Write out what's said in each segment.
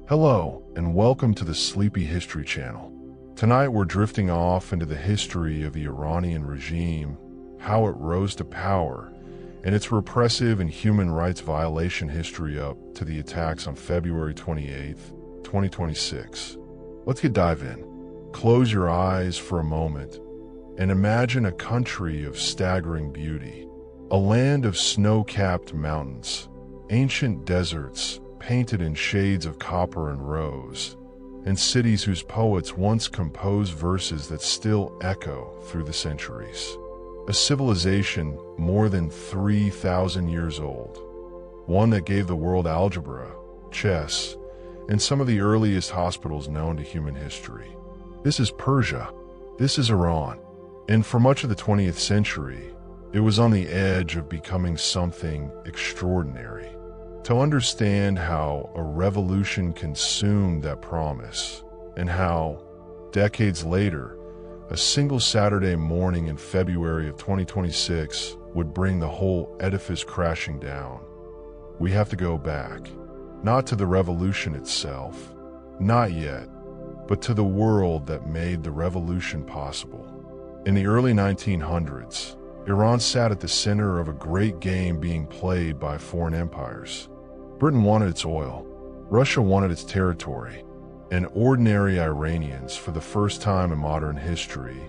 Hello, and welcome to the Sleepy History Channel. Tonight we're drifting off into the history of the Iranian regime, how it rose to power, and its repressive and human rights violation history up to the attacks on February 28, 2026. Let's dive in. Close your eyes for a moment and imagine a country of staggering beauty, a land of snow-capped mountains, ancient deserts painted in shades of copper and rose, and cities whose poets once composed verses that still echo through the centuries. A civilization more than 3,000 years old, one that gave the world algebra, chess, and some of the earliest hospitals known to human history. This is Persia. This is Iran. And for much of the 20th century, it was on the edge of becoming something extraordinary. To understand how a revolution consumed that promise, and how, decades later, a single Saturday morning in February of 2026 would bring the whole edifice crashing down, we have to go back, not to the revolution itself, not yet, but to the world that made the revolution possible. In the early 1900s, Iran sat at the center of a great game being played by foreign empires. Britain wanted its oil, Russia wanted its territory, and ordinary Iranians, for the first time in modern history,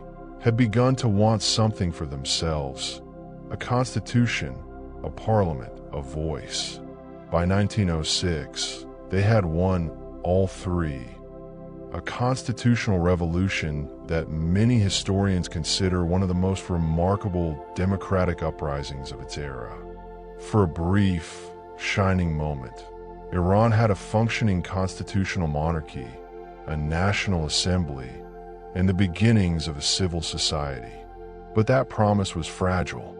had begun to want something for themselves: a constitution, a parliament, a voice. By 1906, they had won all three. A constitutional revolution that many historians consider one of the most remarkable democratic uprisings of its era. For a brief, shining moment, Iran had a functioning constitutional monarchy, a national assembly, and the beginnings of a civil society. But that promise was fragile.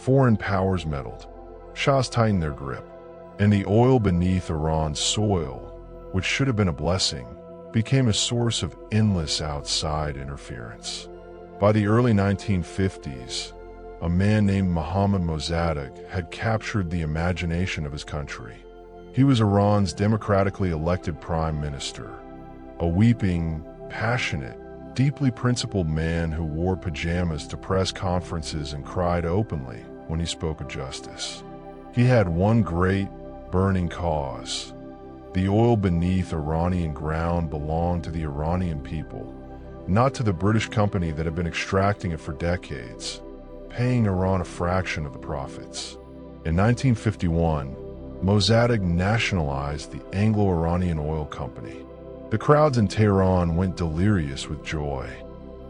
Foreign powers meddled, Shahs tightened their grip, and the oil beneath Iran's soil, which should have been a blessing, became a source of endless outside interference. By the early 1950s, a man named Mohammad Mossadegh had captured the imagination of his country. He was Iran's democratically elected prime minister, a weeping, passionate, deeply principled man who wore pajamas to press conferences and cried openly when he spoke of justice. He had one great, burning cause. The oil beneath Iranian ground belonged to the Iranian people, not to the British company that had been extracting it for decades, paying Iran a fraction of the profits. In 1951, Mossadegh nationalized the Anglo-Iranian Oil Company. The crowds in Tehran went delirious with joy.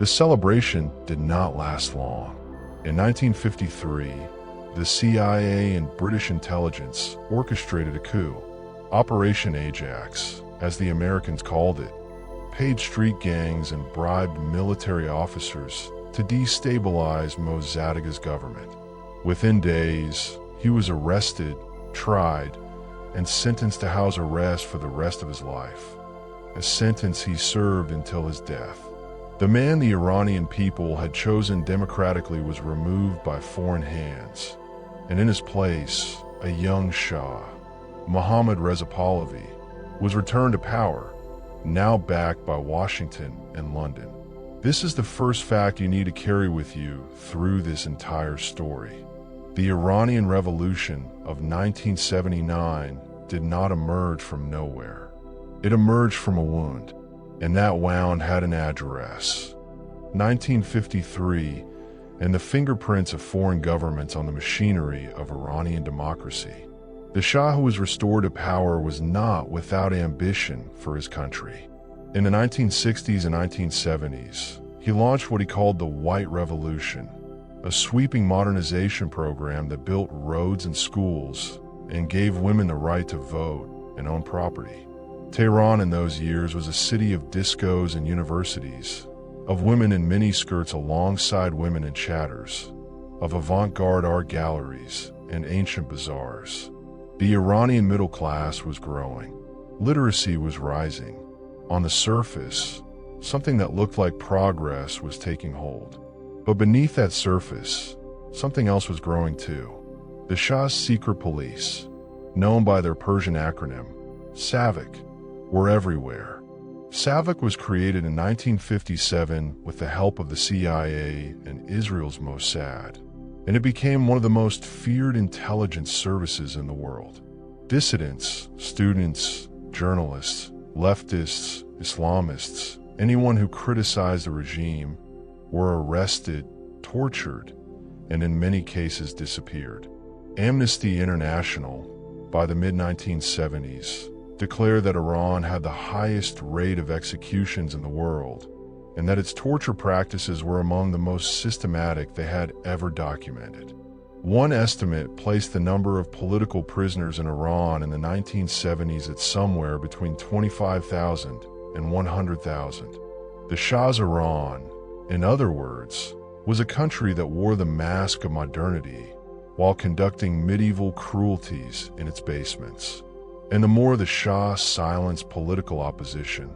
The celebration did not last long. In 1953, the CIA and British intelligence orchestrated a coup. Operation Ajax, as the Americans called it, paid street gangs and bribed military officers to destabilize Mossadegh's government. Within days, he was arrested, tried, and sentenced to house arrest for the rest of his life, a sentence he served until his death. The man the Iranian people had chosen democratically was removed by foreign hands, and in his place, a young Shah, Mohammad Reza Pahlavi, was returned to power, now backed by Washington and London. This is the first fact you need to carry with you through this entire story. The Iranian Revolution of 1979 did not emerge from nowhere. It emerged from a wound, and that wound had an address: 1953, and the fingerprints of foreign governments on the machinery of Iranian democracy. The Shah who was restored to power was not without ambition for his country. In the 1960s and 1970s, he launched what he called the White Revolution, a sweeping modernization program that built roads and schools and gave women the right to vote and own property. Tehran in those years was a city of discos and universities, of women in miniskirts alongside women in chatters, of avant-garde art galleries and ancient bazaars. The Iranian middle class was growing. Literacy was rising. On the surface, something that looked like progress was taking hold. But beneath that surface, something else was growing too. The Shah's secret police, known by their Persian acronym, SAVAK, were everywhere. SAVAK was created in 1957 with the help of the CIA and Israel's Mossad, and it became one of the most feared intelligence services in the world. Dissidents, students, journalists, leftists, Islamists, anyone who criticized the regime were arrested, tortured, and in many cases disappeared. Amnesty International, by the mid-1970s, declared that Iran had the highest rate of executions in the world, and that its torture practices were among the most systematic they had ever documented. One estimate placed the number of political prisoners in Iran in the 1970s at somewhere between 25,000 and 100,000. The Shah's Iran, in other words, was a country that wore the mask of modernity while conducting medieval cruelties in its basements. And the more the Shah silenced political opposition,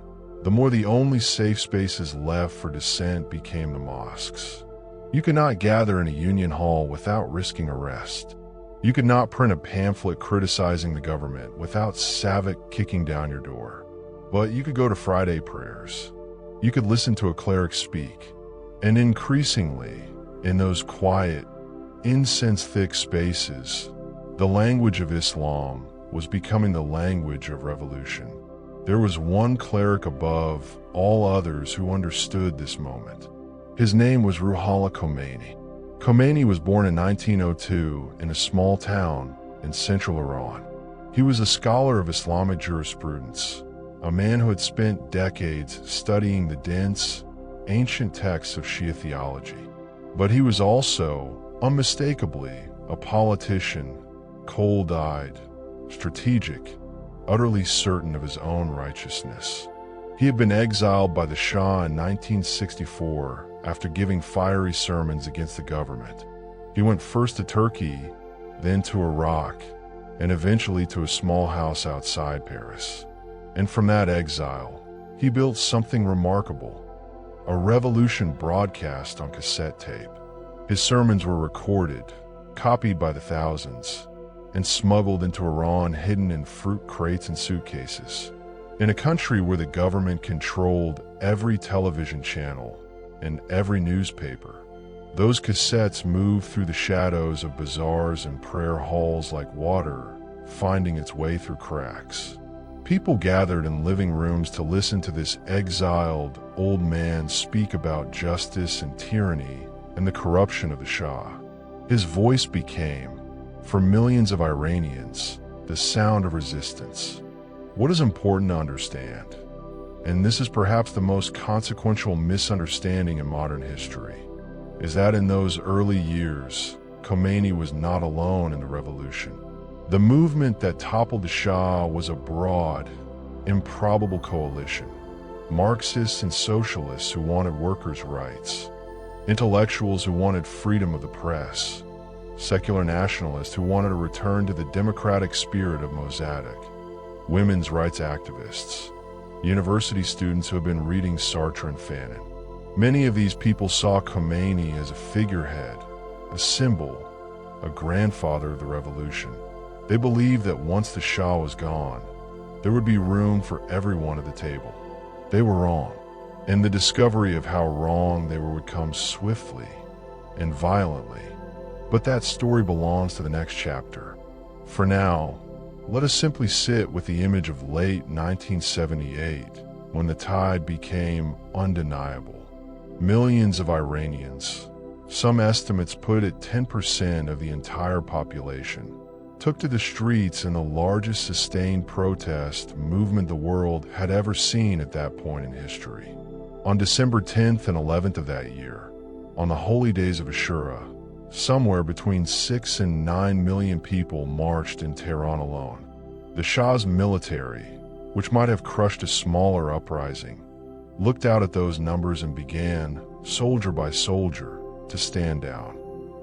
the more the only safe spaces left for dissent became the mosques. You could not gather in a union hall without risking arrest. You could not print a pamphlet criticizing the government without SAVAK kicking down your door. But you could go to Friday prayers. You could listen to a cleric speak. And increasingly, in those quiet, incense-thick spaces, the language of Islam was becoming the language of revolution. There was one cleric above all others who understood this moment. His name was Ayatollah Khomeini. Khomeini was born in 1902 in a small town in central Iran. He was a scholar of Islamic jurisprudence, a man who had spent decades studying the dense, ancient texts of Shia theology. But he was also, unmistakably, a politician, cold-eyed, strategic, utterly certain of his own righteousness. He had been exiled by the Shah in 1964 after giving fiery sermons against the government. He went first to Turkey, then to Iraq, and eventually to a small house outside Paris. And from that exile, he built something remarkable, a revolution broadcast on cassette tape. His sermons were recorded, copied by the thousands, and smuggled into Iran, hidden in fruit crates and suitcases. In a country where the government controlled every television channel and every newspaper, those cassettes moved through the shadows of bazaars and prayer halls like water, finding its way through cracks. People gathered in living rooms to listen to this exiled old man speak about justice and tyranny and the corruption of the Shah. His voice became, for millions of Iranians, the sound of resistance. What is important to understand, and this is perhaps the most consequential misunderstanding in modern history, is that in those early years, Khomeini was not alone in the revolution. The movement that toppled the Shah was a broad, improbable coalition. Marxists and socialists who wanted workers' rights, intellectuals who wanted freedom of the press, secular nationalists who wanted a return to the democratic spirit of Mossadegh, women's rights activists, university students who had been reading Sartre and Fanon. Many of these people saw Khomeini as a figurehead, a symbol, a grandfather of the revolution. They believed that once the Shah was gone, there would be room for everyone at the table. They were wrong, and the discovery of how wrong they were would come swiftly and violently. But that story belongs to the next chapter. For now, let us simply sit with the image of late 1978, when the tide became undeniable. Millions of Iranians, some estimates put it 10% of the entire population, took to the streets in the largest sustained protest movement the world had ever seen at that point in history. On December 10th and 11th of that year, on the holy days of Ashura, somewhere between 6 and 9 million people marched in Tehran alone. The Shah's military, which might have crushed a smaller uprising, looked out at those numbers and began, soldier by soldier, to stand down.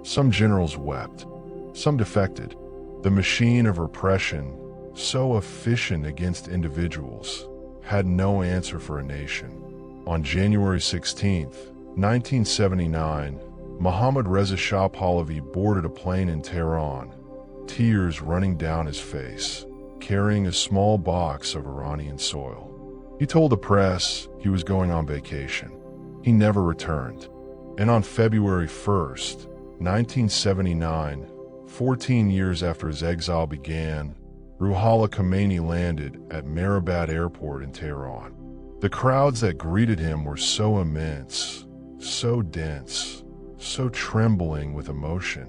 Some generals wept, some defected. The machine of repression, so efficient against individuals, had no answer for a nation. On January 16th, 1979, Mohammad Reza Shah Pahlavi boarded a plane in Tehran, tears running down his face. carrying a small box of Iranian soil. He told the press he was going on vacation. He never returned. And on February 1st, 1979, 14 years after his exile began, Ruhollah Khomeini landed at Mehrabad Airport in Tehran. The crowds that greeted him were so immense, so dense, so trembling with emotion,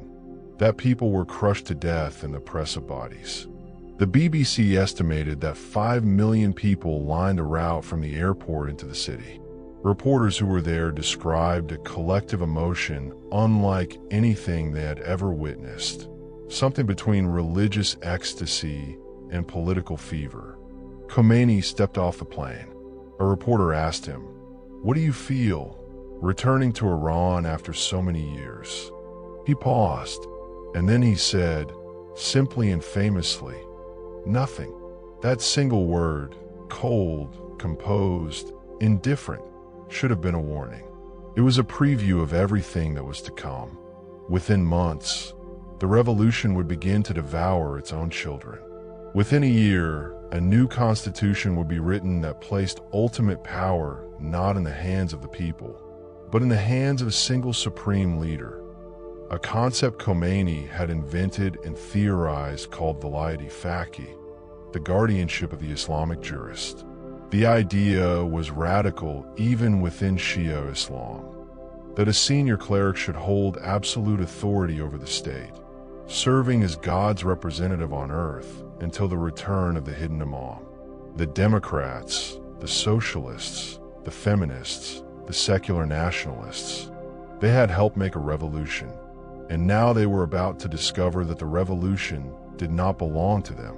that people were crushed to death in the press of bodies. The BBC estimated that 5 million people lined the route from the airport into the city. Reporters who were there described a collective emotion unlike anything they had ever witnessed, something between religious ecstasy and political fever. Khomeini stepped off the plane. A reporter asked him, "What do you feel, returning to Iran after so many years?" He paused, and then he said, simply and famously, "Nothing." That single word, cold, composed, indifferent, should have been a warning. It was a preview of everything that was to come. Within months, the revolution would begin to devour its own children. Within a year, a new constitution would be written that placed ultimate power not in the hands of the people, but in the hands of a single supreme leader, a concept Khomeini had invented and theorized called velayat faqih, the guardianship of the Islamic jurist. The idea was radical even within Shia Islam, that a senior cleric should hold absolute authority over the state, serving as God's representative on earth until the return of the hidden Imam. The Democrats, the socialists, the feminists, the secular nationalists, they had helped make a revolution, and now they were about to discover that the revolution did not belong to them.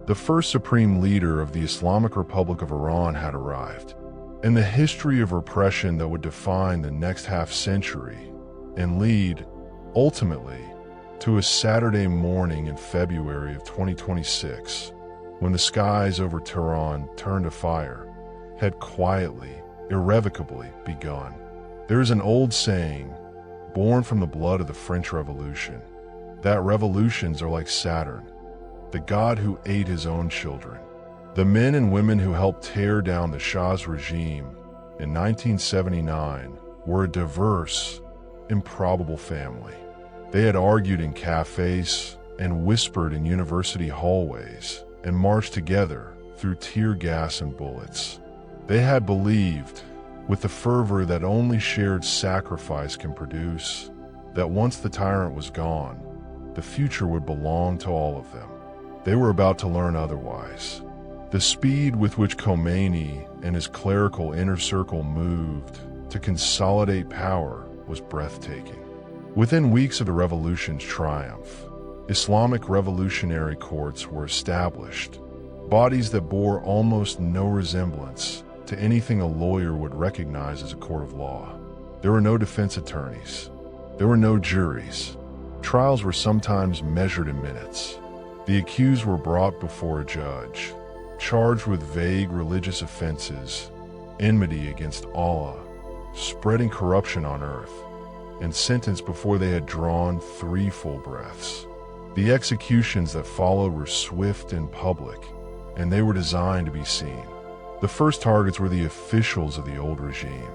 The first supreme leader of the Islamic Republic of Iran had arrived, and the history of repression that would define the next half-century and lead, ultimately, to a Saturday morning in February of 2026, when the skies over Tehran turned to fire, had quietly, irrevocably begun. There is an old saying, born from the blood of the French Revolution, that revolutions are like Saturn, the god who ate his own children. The men and women who helped tear down the Shah's regime in 1979 were a diverse, improbable family. They had argued in cafes and whispered in university hallways and marched together through tear gas and bullets. They had believed, with the fervor that only shared sacrifice can produce, that once the tyrant was gone, the future would belong to all of them. They were about to learn otherwise. The speed with which Khomeini and his clerical inner circle moved to consolidate power was breathtaking. Within weeks of the revolution's triumph, Islamic revolutionary courts were established, bodies that bore almost no resemblance to anything a lawyer would recognize as a court of law. There were no defense attorneys. There were no juries. Trials were sometimes measured in minutes. The accused were brought before a judge, charged with vague religious offenses, enmity against Allah, spreading corruption on earth, and sentenced before they had drawn 3 full breaths. The executions that followed were swift and public, and they were designed to be seen. The first targets were the officials of the old regime.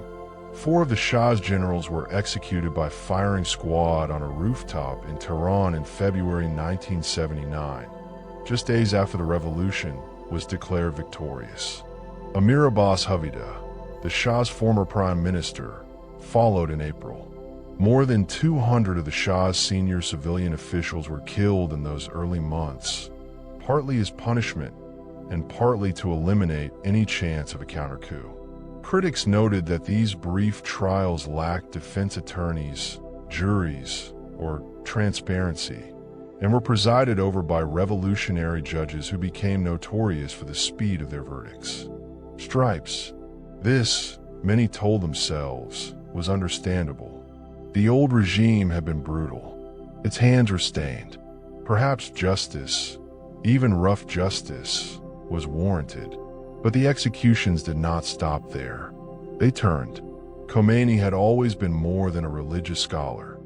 4 of the Shah's generals were executed by firing squad on a rooftop in Tehran in February 1979, just days after the revolution was declared victorious. Amir Abbas Havida, the Shah's former prime minister, followed in April. More than 200 of the Shah's senior civilian officials were killed in those early months, partly as punishment and partly to eliminate any chance of a counter-coup. Critics noted that these brief trials lacked defense attorneys, juries, or transparency, and were presided over by revolutionary judges who became notorious for the speed of their verdicts. Stripes. This, many told themselves, was understandable. The old regime had been brutal. Its hands were stained. Perhaps justice, even rough justice, was warranted. But the executions did not stop there. They turned. Khomeini had always been more than a religious scholar.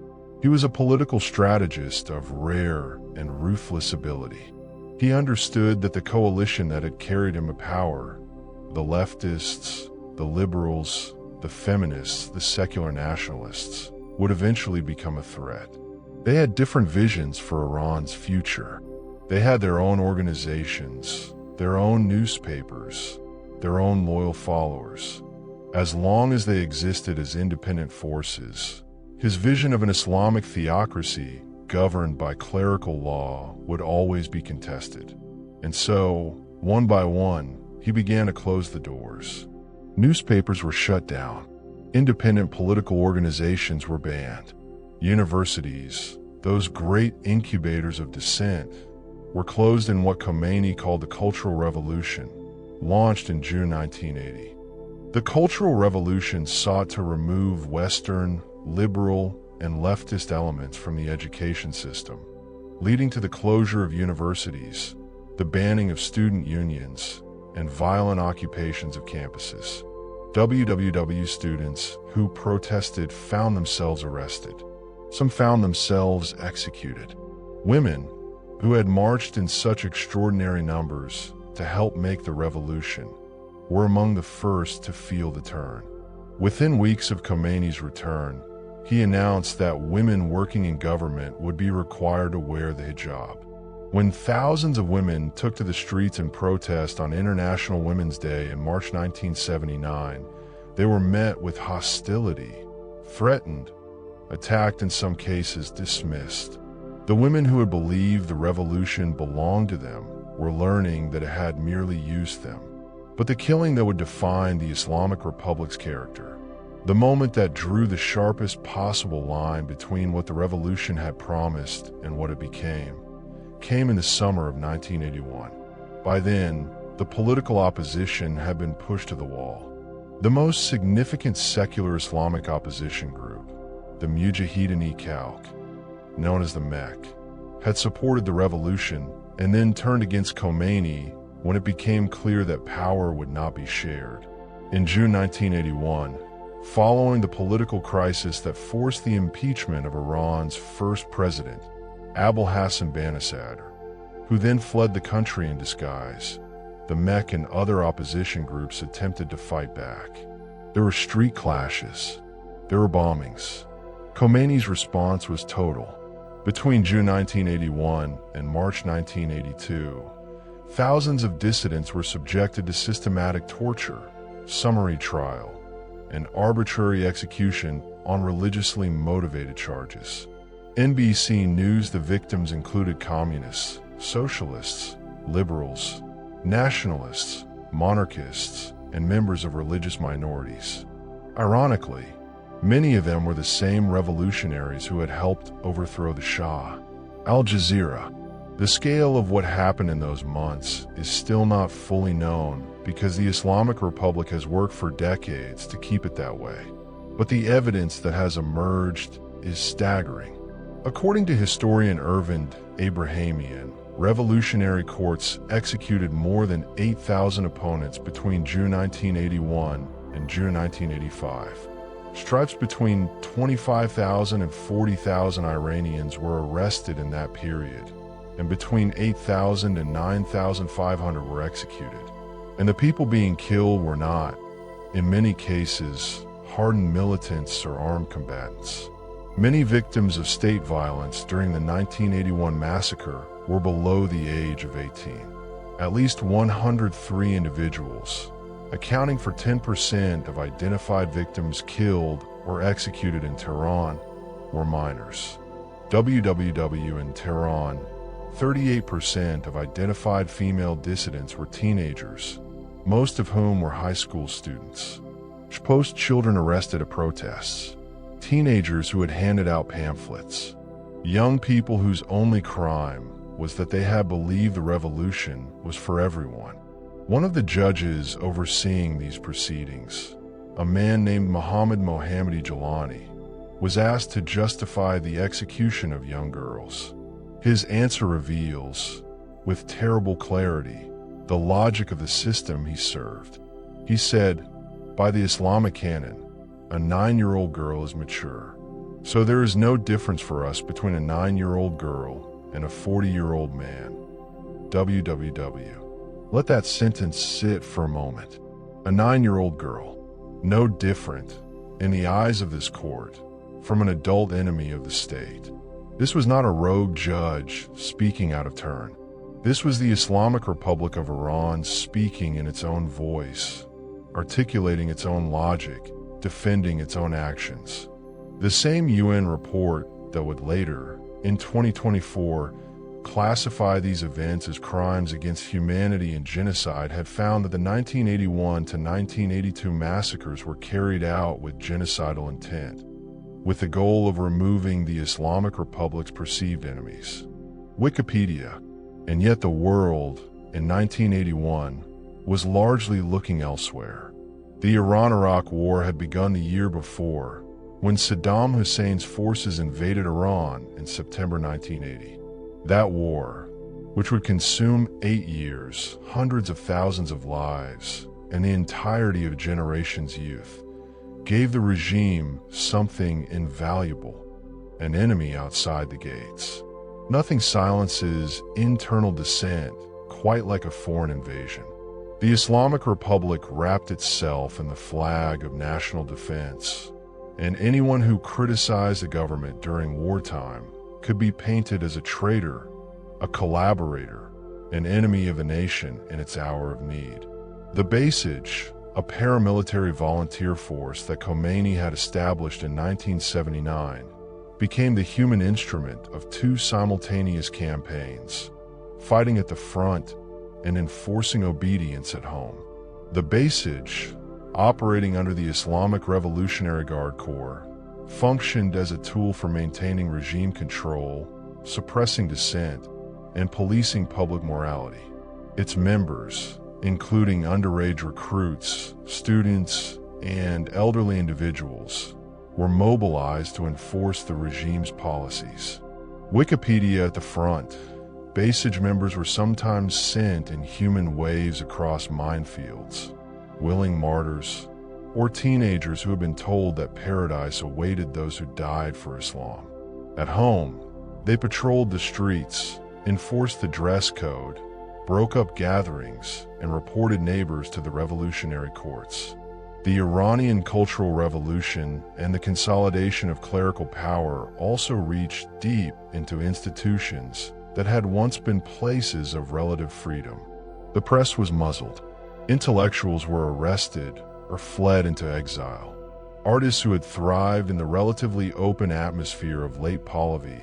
He was a political strategist of rare and ruthless ability. He understood that the coalition that had carried him to power, the leftists, the liberals, the feminists, the secular nationalists, would eventually become a threat. They had different visions for Iran's future. They had their own organizations, their own newspapers, their own loyal followers. As long as they existed as independent forces, his vision of an Islamic theocracy governed by clerical law would always be contested. And so, one by one, he began to close the doors. Newspapers were shut down. Independent political organizations were banned. Universities, those great incubators of dissent, were closed in what Khomeini called the Cultural Revolution, launched in June 1980. The Cultural Revolution sought to remove Western, liberal, and leftist elements from the education system, leading to the closure of universities, the banning of student unions, and violent occupations of campuses. WWW students who protested found themselves arrested. Some found themselves executed. Women, who had marched in such extraordinary numbers to help make the revolution, were among the first to feel the turn. Within weeks of Khomeini's return, he announced that women working in government would be required to wear the hijab. When thousands of women took to the streets in protest on International Women's Day in March 1979, they were met with hostility, threatened, attacked, in some cases dismissed. The women who had believed the revolution belonged to them were learning that it had merely used them. But the killing that would define the Islamic Republic's character, the moment that drew the sharpest possible line between what the revolution had promised and what it became, came in the summer of 1981. By then, the political opposition had been pushed to the wall. The most significant secular Islamic opposition group, the Mujahideen-e-Khalq, known as the MEK, had supported the revolution and then turned against Khomeini when it became clear that power would not be shared. In June 1981, following the political crisis that forced the impeachment of Iran's first president, Abul Hassan Banisadr, who then fled the country in disguise, the MEK and other opposition groups attempted to fight back. There were street clashes. There were bombings. Khomeini's response was total. Between June 1981 and March 1982, thousands of dissidents were subjected to systematic torture, summary trial, and arbitrary execution on religiously motivated charges. NBC News: the victims included communists, socialists, liberals, nationalists, monarchists, and members of religious minorities. Ironically, many of them were the same revolutionaries who had helped overthrow the Shah. Al Jazeera. The scale of what happened in those months is still not fully known because the Islamic Republic has worked for decades to keep it that way. But the evidence that has emerged is staggering. According to historian Ervind Abrahamian, revolutionary courts executed more than 8,000 opponents between June 1981 and June 1985. Stripes between 25,000 and 40,000 Iranians were arrested in that period, and between 8,000 and 9,500 were executed. And the people being killed were not, in many cases, hardened militants or armed combatants. Many victims of state violence during the 1981 massacre were below the age of 18. At least 103 individuals, accounting for 10% of identified victims killed or executed in Tehran, were minors. WWW in Tehran, 38% of identified female dissidents were teenagers, most of whom were high school students. Post children arrested at protests. Teenagers who had handed out pamphlets. Young people whose only crime was that they had believed the revolution was for everyone. One of the judges overseeing these proceedings, a man named Mohammad Mohammadi Jalani, was asked to justify the execution of young girls. His answer reveals, with terrible clarity, the logic of the system he served. He said, "By the Islamic canon, a 9-year-old girl is mature. So there is no difference for us between a 9-year-old girl and a 40-year-old man." www. Let that sentence sit for a moment. A 9-year-old girl, no different, in the eyes of this court, from an adult enemy of the state. This was not a rogue judge speaking out of turn. This was the Islamic Republic of Iran speaking in its own voice, articulating its own logic, defending its own actions. The same UN report that would later, in 2024, classify these events as crimes against humanity and genocide had found that the 1981 to 1982 massacres were carried out with genocidal intent, with the goal of removing the Islamic Republic's perceived enemies. Wikipedia. And yet the world, in 1981, was largely looking elsewhere. The Iran-Iraq War had begun the year before, when Saddam Hussein's forces invaded Iran in September 1980. That war, which would consume 8 years, hundreds of thousands of lives, and the entirety of a generation's youth, gave the regime something invaluable, an enemy outside the gates. Nothing silences internal dissent quite like a foreign invasion. The Islamic Republic wrapped itself in the flag of national defense, and anyone who criticized the government during wartime could be painted as a traitor, a collaborator, an enemy of the nation in its hour of need. The Basij, a paramilitary volunteer force that Khomeini had established in 1979, became the human instrument of 2 simultaneous campaigns, fighting at the front and enforcing obedience at home. The Basij, operating under the Islamic Revolutionary Guard Corps, functioned as a tool for maintaining regime control, suppressing dissent, and policing public morality. Its members, including underage recruits, students, and elderly individuals, were mobilized to enforce the regime's policies. Wikipedia at the front. Basij members were sometimes sent in human waves across minefields, willing martyrs, or teenagers who had been told that paradise awaited those who died for Islam. At home, they patrolled the streets, enforced the dress code, broke up gatherings, and reported neighbors to the revolutionary courts. The Iranian Cultural Revolution and the consolidation of clerical power also reached deep into institutions that had once been places of relative freedom. The press was muzzled. Intellectuals were arrested or fled into exile. Artists who had thrived in the relatively open atmosphere of late Pahlavi,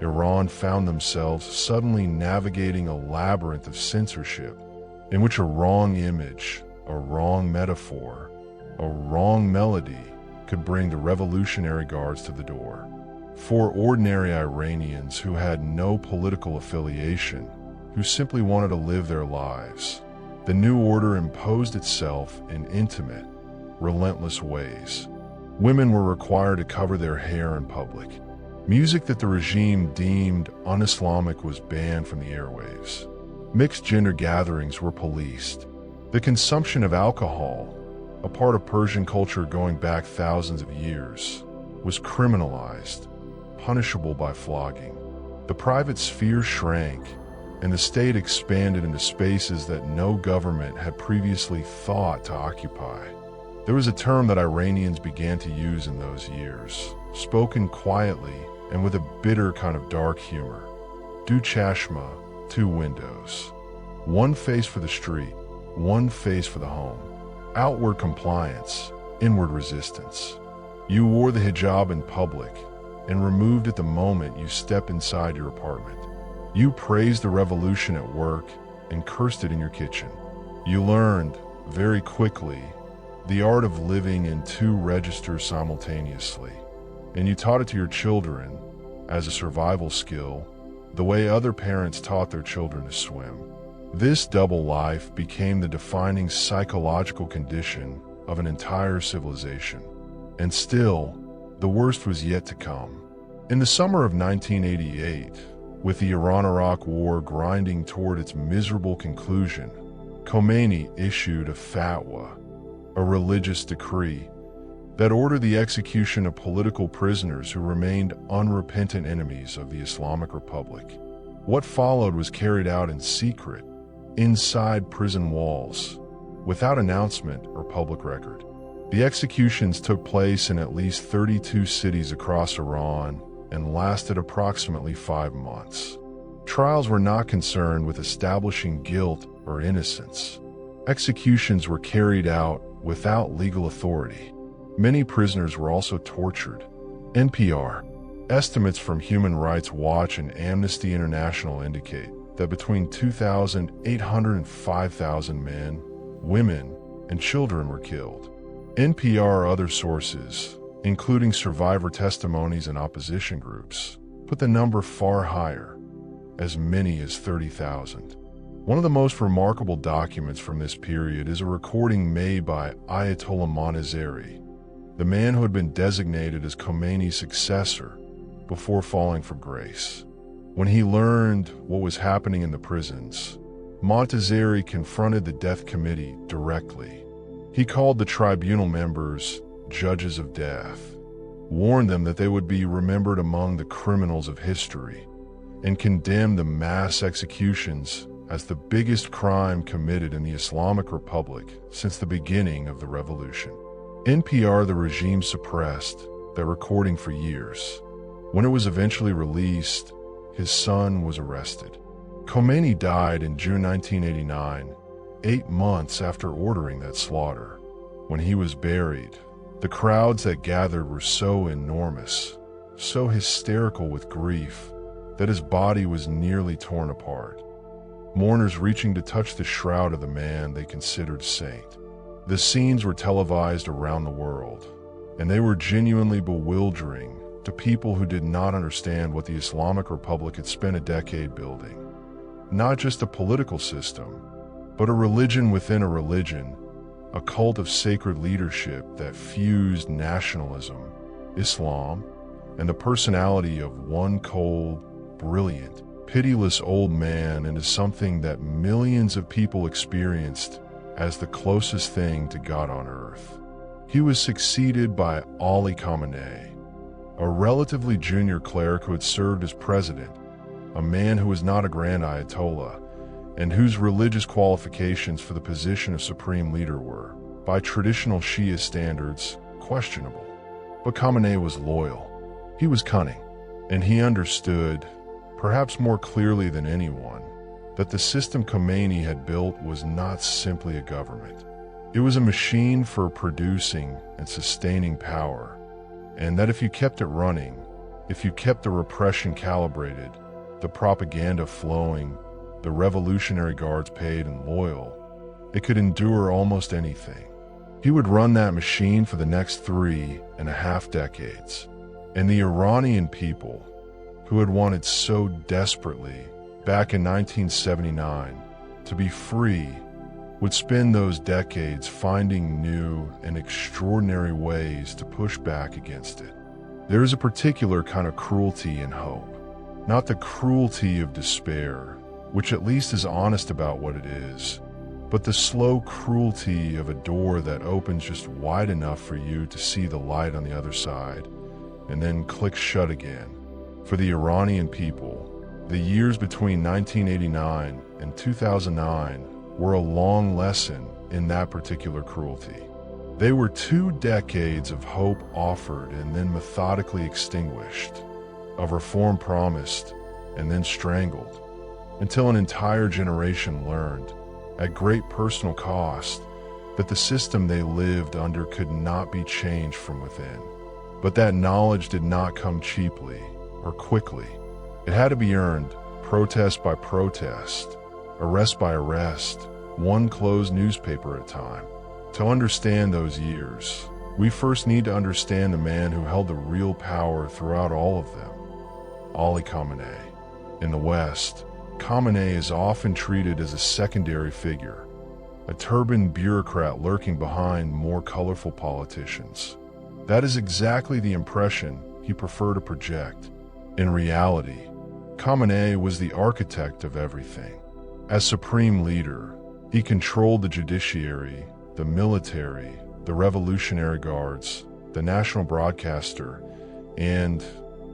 Iran found themselves suddenly navigating a labyrinth of censorship in which a wrong image, a wrong metaphor, a wrong melody could bring the revolutionary guards to the door. For ordinary Iranians who had no political affiliation, who simply wanted to live their lives, the new order imposed itself in intimate, relentless ways. Women were required to cover their hair in public. Music that the regime deemed un-Islamic was banned from the airwaves. Mixed-gender gatherings were policed. The consumption of alcohol, a part of Persian culture going back thousands of years, was criminalized, punishable by flogging. The private sphere shrank, and the state expanded into spaces that no government had previously thought to occupy. There was a term that Iranians began to use in those years, spoken quietly and with a bitter kind of dark humor. Du chashma, 2 windows. One face for the street, one face for the home. Outward compliance, inward resistance. You wore the hijab in public and removed it the moment you stepped inside your apartment. You praised the revolution at work and cursed it in your kitchen. You learned, very quickly, the art of living in 2 registers simultaneously, and you taught it to your children, as a survival skill, the way other parents taught their children to swim. This double life became the defining psychological condition of an entire civilization. And still, the worst was yet to come. In the summer of 1988, with the Iran-Iraq War grinding toward its miserable conclusion, Khomeini issued a fatwa, a religious decree, that ordered the execution of political prisoners who remained unrepentant enemies of the Islamic Republic. What followed was carried out in secret, inside prison walls, without announcement or public record. The executions took place in at least 32 cities across Iran and lasted approximately 5 months. Trials were not concerned with establishing guilt or innocence. Executions were carried out without legal authority. Many prisoners were also tortured. NPR. Estimates from Human Rights Watch and Amnesty International indicate that between 2,800 and 5,000 men, women, and children were killed. NPR other sources, including survivor testimonies and opposition groups, put the number far higher, as many as 30,000. One of the most remarkable documents from this period is a recording made by Ayatollah Khomeini, the man who had been designated as Khomeini's successor before falling from grace. When he learned what was happening in the prisons, Montazeri confronted the death committee directly. He called the tribunal members judges of death, warned them that they would be remembered among the criminals of history, and condemned the mass executions as the biggest crime committed in the Islamic Republic since the beginning of the revolution. NPR, the regime, suppressed that recording for years. When it was eventually released, his son was arrested. Khomeini died in June 1989, 8 months after ordering that slaughter. When he was buried, the crowds that gathered were so enormous, so hysterical with grief, that his body was nearly torn apart. Mourners reaching to touch the shroud of the man they considered saint. The scenes were televised around the world, and they were genuinely bewildering to people who did not understand what the Islamic Republic had spent a decade building. Not just a political system, but a religion within a religion, a cult of sacred leadership that fused nationalism, Islam, and the personality of one cold, brilliant, pitiless old man into something that millions of people experienced as the closest thing to God on earth. He was succeeded by Ali Khamenei, a relatively junior cleric who had served as president, a man who was not a grand Ayatollah, and whose religious qualifications for the position of supreme leader were, by traditional Shia standards, questionable. But Khamenei was loyal. He was cunning, and he understood, perhaps more clearly than anyone, that the system Khomeini had built was not simply a government. It was a machine for producing and sustaining power, and that if you kept it running, if you kept the repression calibrated, the propaganda flowing, the Revolutionary Guards paid and loyal, it could endure almost anything. He would run that machine for the next 3.5 decades. And the Iranian people, who had wanted so desperately, back in 1979, to be free, would spend those decades finding new and extraordinary ways to push back against it. There is a particular kind of cruelty in hope, not the cruelty of despair, which at least is honest about what it is, but the slow cruelty of a door that opens just wide enough for you to see the light on the other side, and then clicks shut again. For the Iranian people, the years between 1989 and 2009 were a long lesson in that particular cruelty. They were 2 decades of hope offered and then methodically extinguished, of reform promised and then strangled, until an entire generation learned, at great personal cost, that the system they lived under could not be changed from within. But that knowledge did not come cheaply or quickly. It had to be earned, protest by protest, arrest by arrest, one closed newspaper at a time. To understand those years, we first need to understand the man who held the real power throughout all of them, Ali Khamenei. In the West, Khamenei is often treated as a secondary figure, a turbaned bureaucrat lurking behind more colorful politicians. That is exactly the impression he preferred to project. In reality, Khamenei was the architect of everything. As supreme leader, he controlled the judiciary, the military, the Revolutionary Guards, the national broadcaster, and,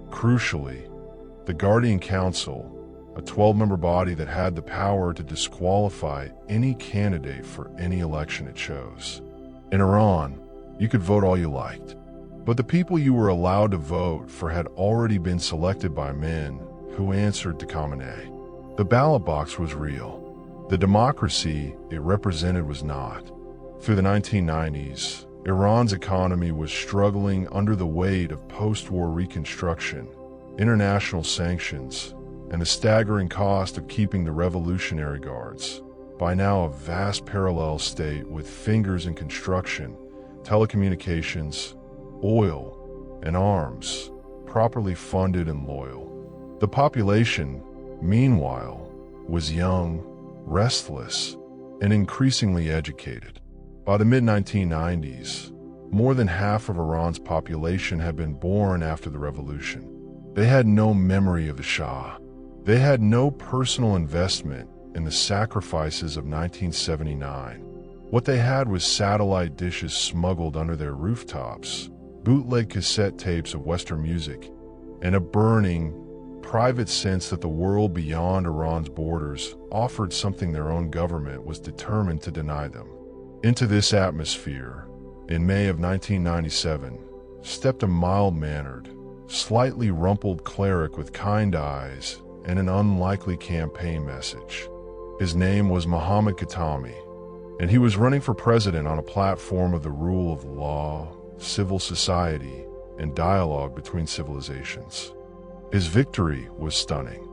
crucially, the Guardian Council, a 12-member body that had the power to disqualify any candidate for any election it chose. In Iran, you could vote all you liked, but the people you were allowed to vote for had already been selected by men who answered to Khomeini. The ballot box was real. The democracy it represented was not. Through the 1990s, Iran's economy was struggling under the weight of post-war reconstruction, international sanctions, and the staggering cost of keeping the Revolutionary Guards, by now a vast parallel state with fingers in construction, telecommunications, oil, and arms, properly funded and loyal. The population, meanwhile, was young, restless, and increasingly educated. By the mid-1990s, more than half of Iran's population had been born after the revolution. They had no memory of the Shah. They had no personal investment in the sacrifices of 1979. What they had was satellite dishes smuggled under their rooftops, bootleg cassette tapes of Western music, and a burning, private sense that the world beyond Iran's borders offered something their own government was determined to deny them. Into this atmosphere, in May of 1997, stepped a mild-mannered, slightly rumpled cleric with kind eyes and an unlikely campaign message. His name was Mohammad Khatami, and he was running for president on a platform of the rule of law, civil society, and dialogue between civilizations. His victory was stunning.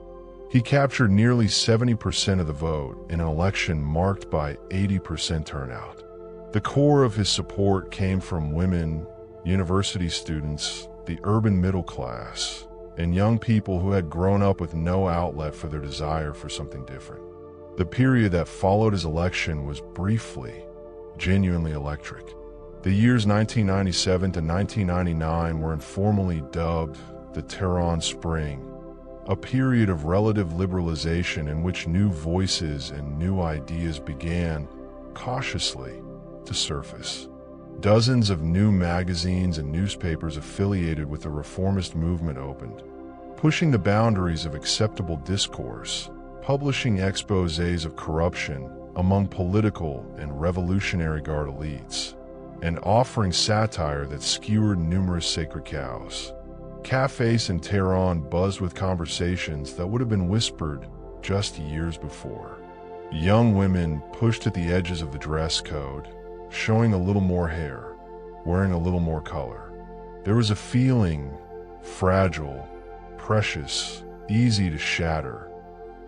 He captured nearly 70% of the vote in an election marked by 80% turnout. The core of his support came from women, university students, the urban middle class, and young people who had grown up with no outlet for their desire for something different. The period that followed his election was briefly, genuinely electric. The years 1997 to 1999 were informally dubbed the Tehran Spring, a period of relative liberalization in which new voices and new ideas began, cautiously, to surface. Dozens of new magazines and newspapers affiliated with the reformist movement opened, pushing the boundaries of acceptable discourse, publishing exposés of corruption among political and Revolutionary Guard elites, and offering satire that skewered numerous sacred cows. Cafes in Tehran buzzed with conversations that would have been whispered just years before. Young women pushed at the edges of the dress code, showing a little more hair, wearing a little more color. There was a feeling, fragile, precious, easy to shatter,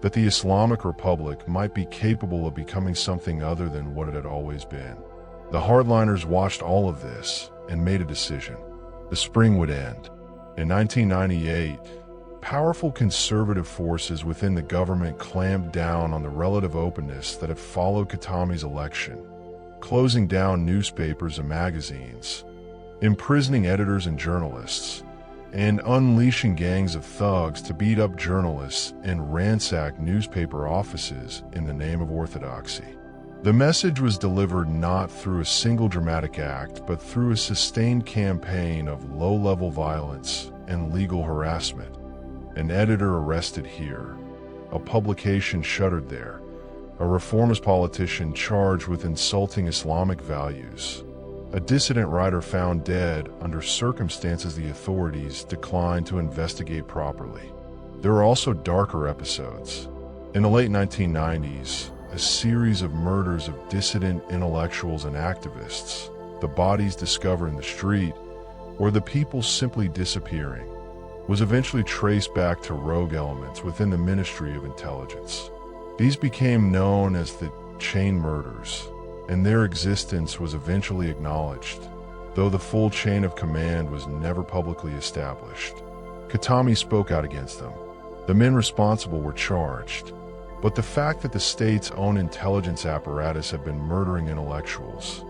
that the Islamic Republic might be capable of becoming something other than what it had always been. The hardliners watched all of this and made a decision. The spring would end. In 1998, powerful conservative forces within the government clamped down on the relative openness that had followed Khatami's election, closing down newspapers and magazines, imprisoning editors and journalists, and unleashing gangs of thugs to beat up journalists and ransack newspaper offices in the name of orthodoxy. The message was delivered not through a single dramatic act, but through a sustained campaign of low-level violence and legal harassment. An editor arrested here, a publication shuttered there, a reformist politician charged with insulting Islamic values, a dissident writer found dead under circumstances the authorities declined to investigate properly. There were also darker episodes. In the late 1990s, a series of murders of dissident intellectuals and activists, the bodies discovered in the street, or the people simply disappearing, was eventually traced back to rogue elements within the Ministry of Intelligence. These became known as the chain murders, and their existence was eventually acknowledged, though the full chain of command was never publicly established. Khatami spoke out against them. The men responsible were charged, but the fact that the state's own intelligence apparatus had been murdering intellectuals,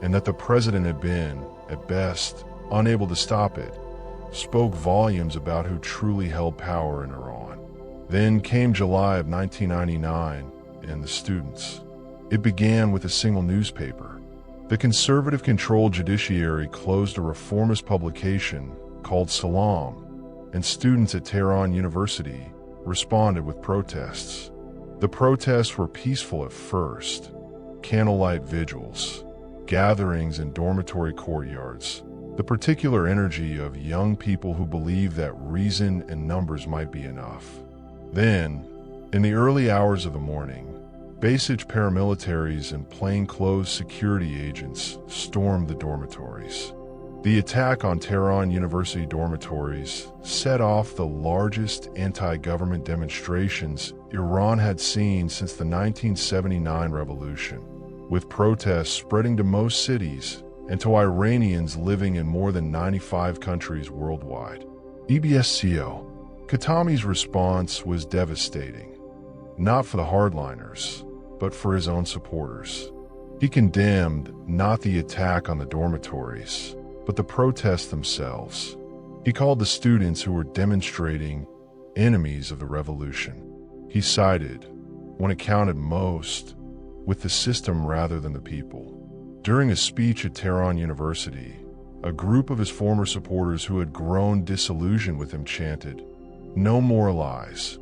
and that the president had been, at best, unable to stop it, spoke volumes about who truly held power in Iran. Then came July of 1999, and the students. It began with a single newspaper. The conservative-controlled judiciary closed a reformist publication called Salam, and students at Tehran University responded with protests. The protests were peaceful at first: candlelight vigils, gatherings in dormitory courtyards, the particular energy of young people who believed that reason and numbers might be enough. Then, in the early hours of the morning, basic paramilitaries and plainclothes security agents stormed the dormitories. The attack on Tehran University dormitories set off the largest anti-government demonstrations Iran had seen since the 1979 revolution, with protests spreading to most cities and to Iranians living in more than 95 countries worldwide. EBSCO, Khatami's response was devastating, not for the hardliners, but for his own supporters. He condemned not the attack on the dormitories, but the protests themselves. He called the students who were demonstrating enemies of the revolution. He sided, when it counted most, with the system rather than the people. During a speech at Tehran University, a group of his former supporters who had grown disillusioned with him chanted, "No more lies."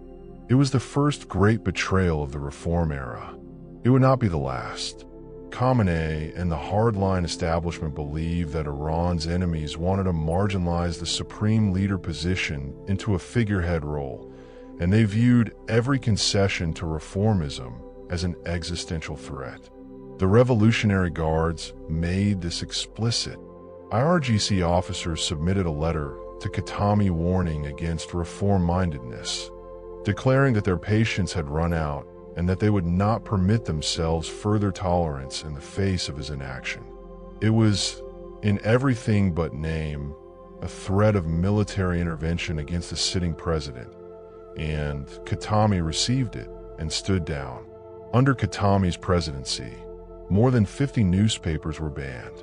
It was the first great betrayal of the reform era. It would not be the last. Khomeini and the hardline establishment believed that Iran's enemies wanted to marginalize the supreme leader position into a figurehead role, and they viewed every concession to reformism as an existential threat. The Revolutionary Guards made this explicit. IRGC officers submitted a letter to Khatami warning against reform-mindedness, declaring that their patience had run out and that they would not permit themselves further tolerance in the face of his inaction. It was, in everything but name, a threat of military intervention against the sitting president, and Khatami received it and stood down. Under Khatami's presidency, more than 50 newspapers were banned.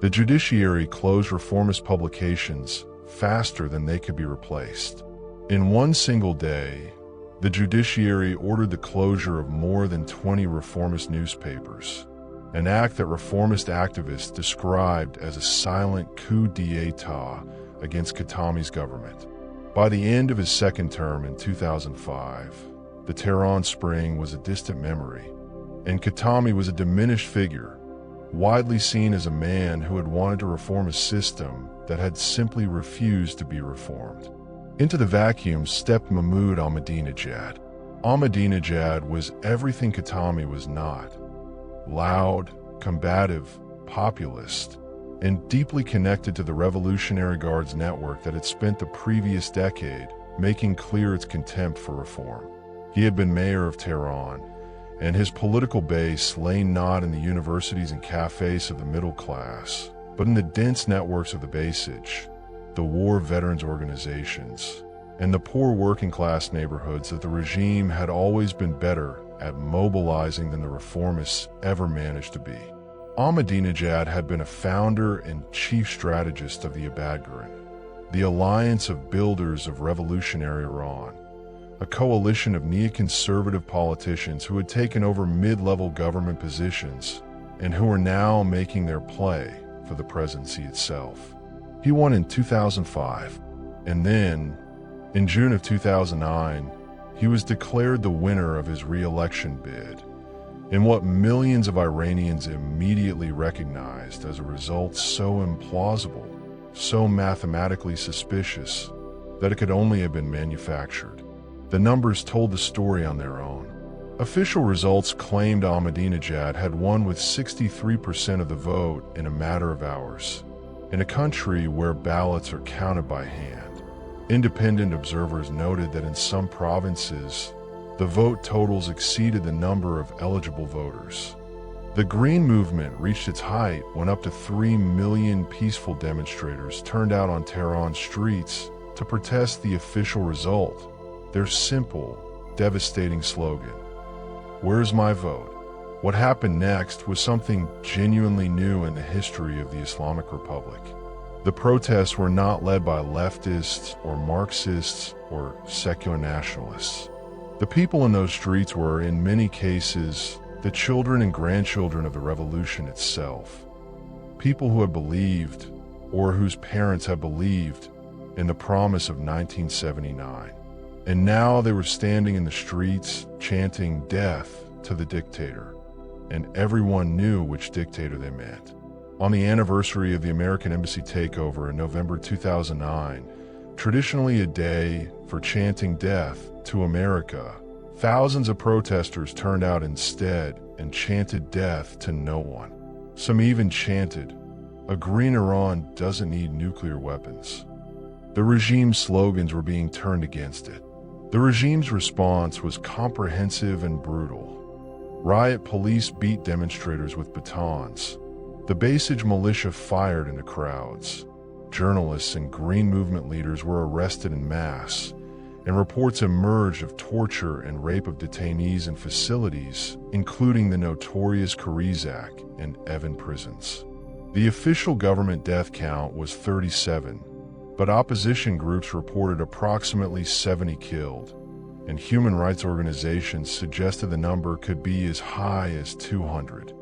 The judiciary closed reformist publications faster than they could be replaced. In one single day, the judiciary ordered the closure of more than 20 reformist newspapers, an act that reformist activists described as a silent coup d'état against Khatami's government. By the end of his second term in 2005, the Tehran Spring was a distant memory, and Khatami was a diminished figure, widely seen as a man who had wanted to reform a system that had simply refused to be reformed. Into the vacuum stepped Mahmoud Ahmadinejad. Ahmadinejad was everything Khatami was not: loud, combative, populist, and deeply connected to the Revolutionary Guards network that had spent the previous decade making clear its contempt for reform. He had been mayor of Tehran, and his political base lay not in the universities and cafes of the middle class, but in the dense networks of the Basij, the war veterans organizations, and the poor working class neighborhoods that the regime had always been better at mobilizing than the reformists ever managed to be. Ahmadinejad had been a founder and chief strategist of the Abadgaran, the alliance of builders of revolutionary Iran, a coalition of neoconservative politicians who had taken over mid-level government positions and who were now making their play for the presidency itself. He won in 2005, and then, in June of 2009, he was declared the winner of his re-election bid, in what millions of Iranians immediately recognized as a result so implausible, so mathematically suspicious, that it could only have been manufactured. The numbers told the story on their own. Official results claimed Ahmadinejad had won with 63% of the vote in a matter of hours, in a country where ballots are counted by hand. Independent observers noted that in some provinces, the vote totals exceeded the number of eligible voters. The Green Movement reached its height when up to 3 million peaceful demonstrators turned out on Tehran streets to protest the official result, their simple, devastating slogan, "Where's my vote?" What happened next was something genuinely new in the history of the Islamic Republic. The protests were not led by leftists or Marxists or secular nationalists. The people in those streets were, in many cases, the children and grandchildren of the revolution itself. People who had believed, or whose parents had believed, in the promise of 1979. And now they were standing in the streets chanting death to the dictator, and everyone knew which dictator they meant. On the anniversary of the American embassy takeover in November 2009, traditionally a day for chanting death to America, thousands of protesters turned out instead and chanted death to no one. Some even chanted, "A green Iran doesn't need nuclear weapons." The regime's slogans were being turned against it. The regime's response was comprehensive and brutal. Riot police beat demonstrators with batons. The Basij militia fired into crowds. Journalists and Green Movement leaders were arrested en masse, and reports emerged of torture and rape of detainees in facilities, including the notorious Kurizak and Evin prisons. The official government death count was 37, but opposition groups reported approximately 70 killed, and human rights organizations suggested the number could be as high as 200.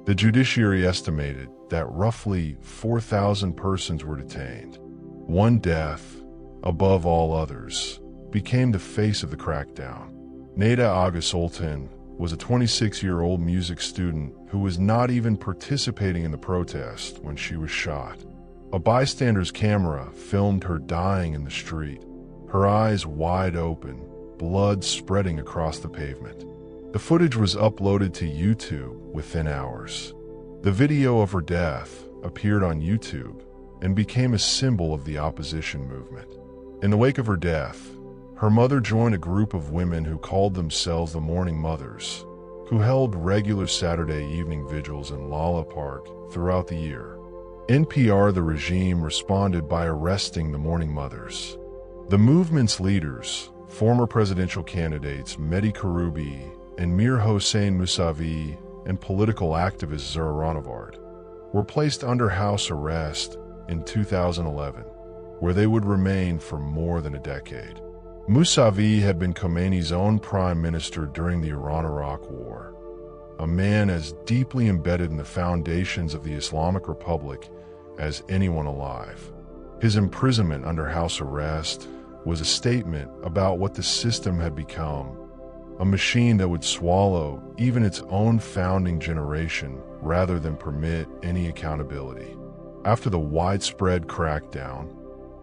The judiciary estimated that roughly 4,000 persons were detained. One death, above all others, became the face of the crackdown. Neda Agha-Sultan was a 26-year-old music student who was not even participating in the protest when she was shot. A bystander's camera filmed her dying in the street, her eyes wide open, blood spreading across the pavement. The footage was uploaded to YouTube within hours. The video of her death appeared on YouTube and became a symbol of the opposition movement. In the wake of her death, her mother joined a group of women who called themselves the Mourning Mothers, who held regular Saturday evening vigils in Lala Park throughout the year. NPR, the regime, responded by arresting the Mourning Mothers. The movement's leaders, former presidential candidates Mehdi Karoubi and Mir Hossein Mousavi, and political activist Zura Rahnavard, were placed under house arrest in 2011, where they would remain for more than a decade. Mousavi had been Khomeini's own prime minister during the Iran-Iraq War, a man as deeply embedded in the foundations of the Islamic Republic as anyone alive. His imprisonment under house arrest was a statement about what the system had become, a machine that would swallow even its own founding generation rather than permit any accountability. After the widespread crackdown,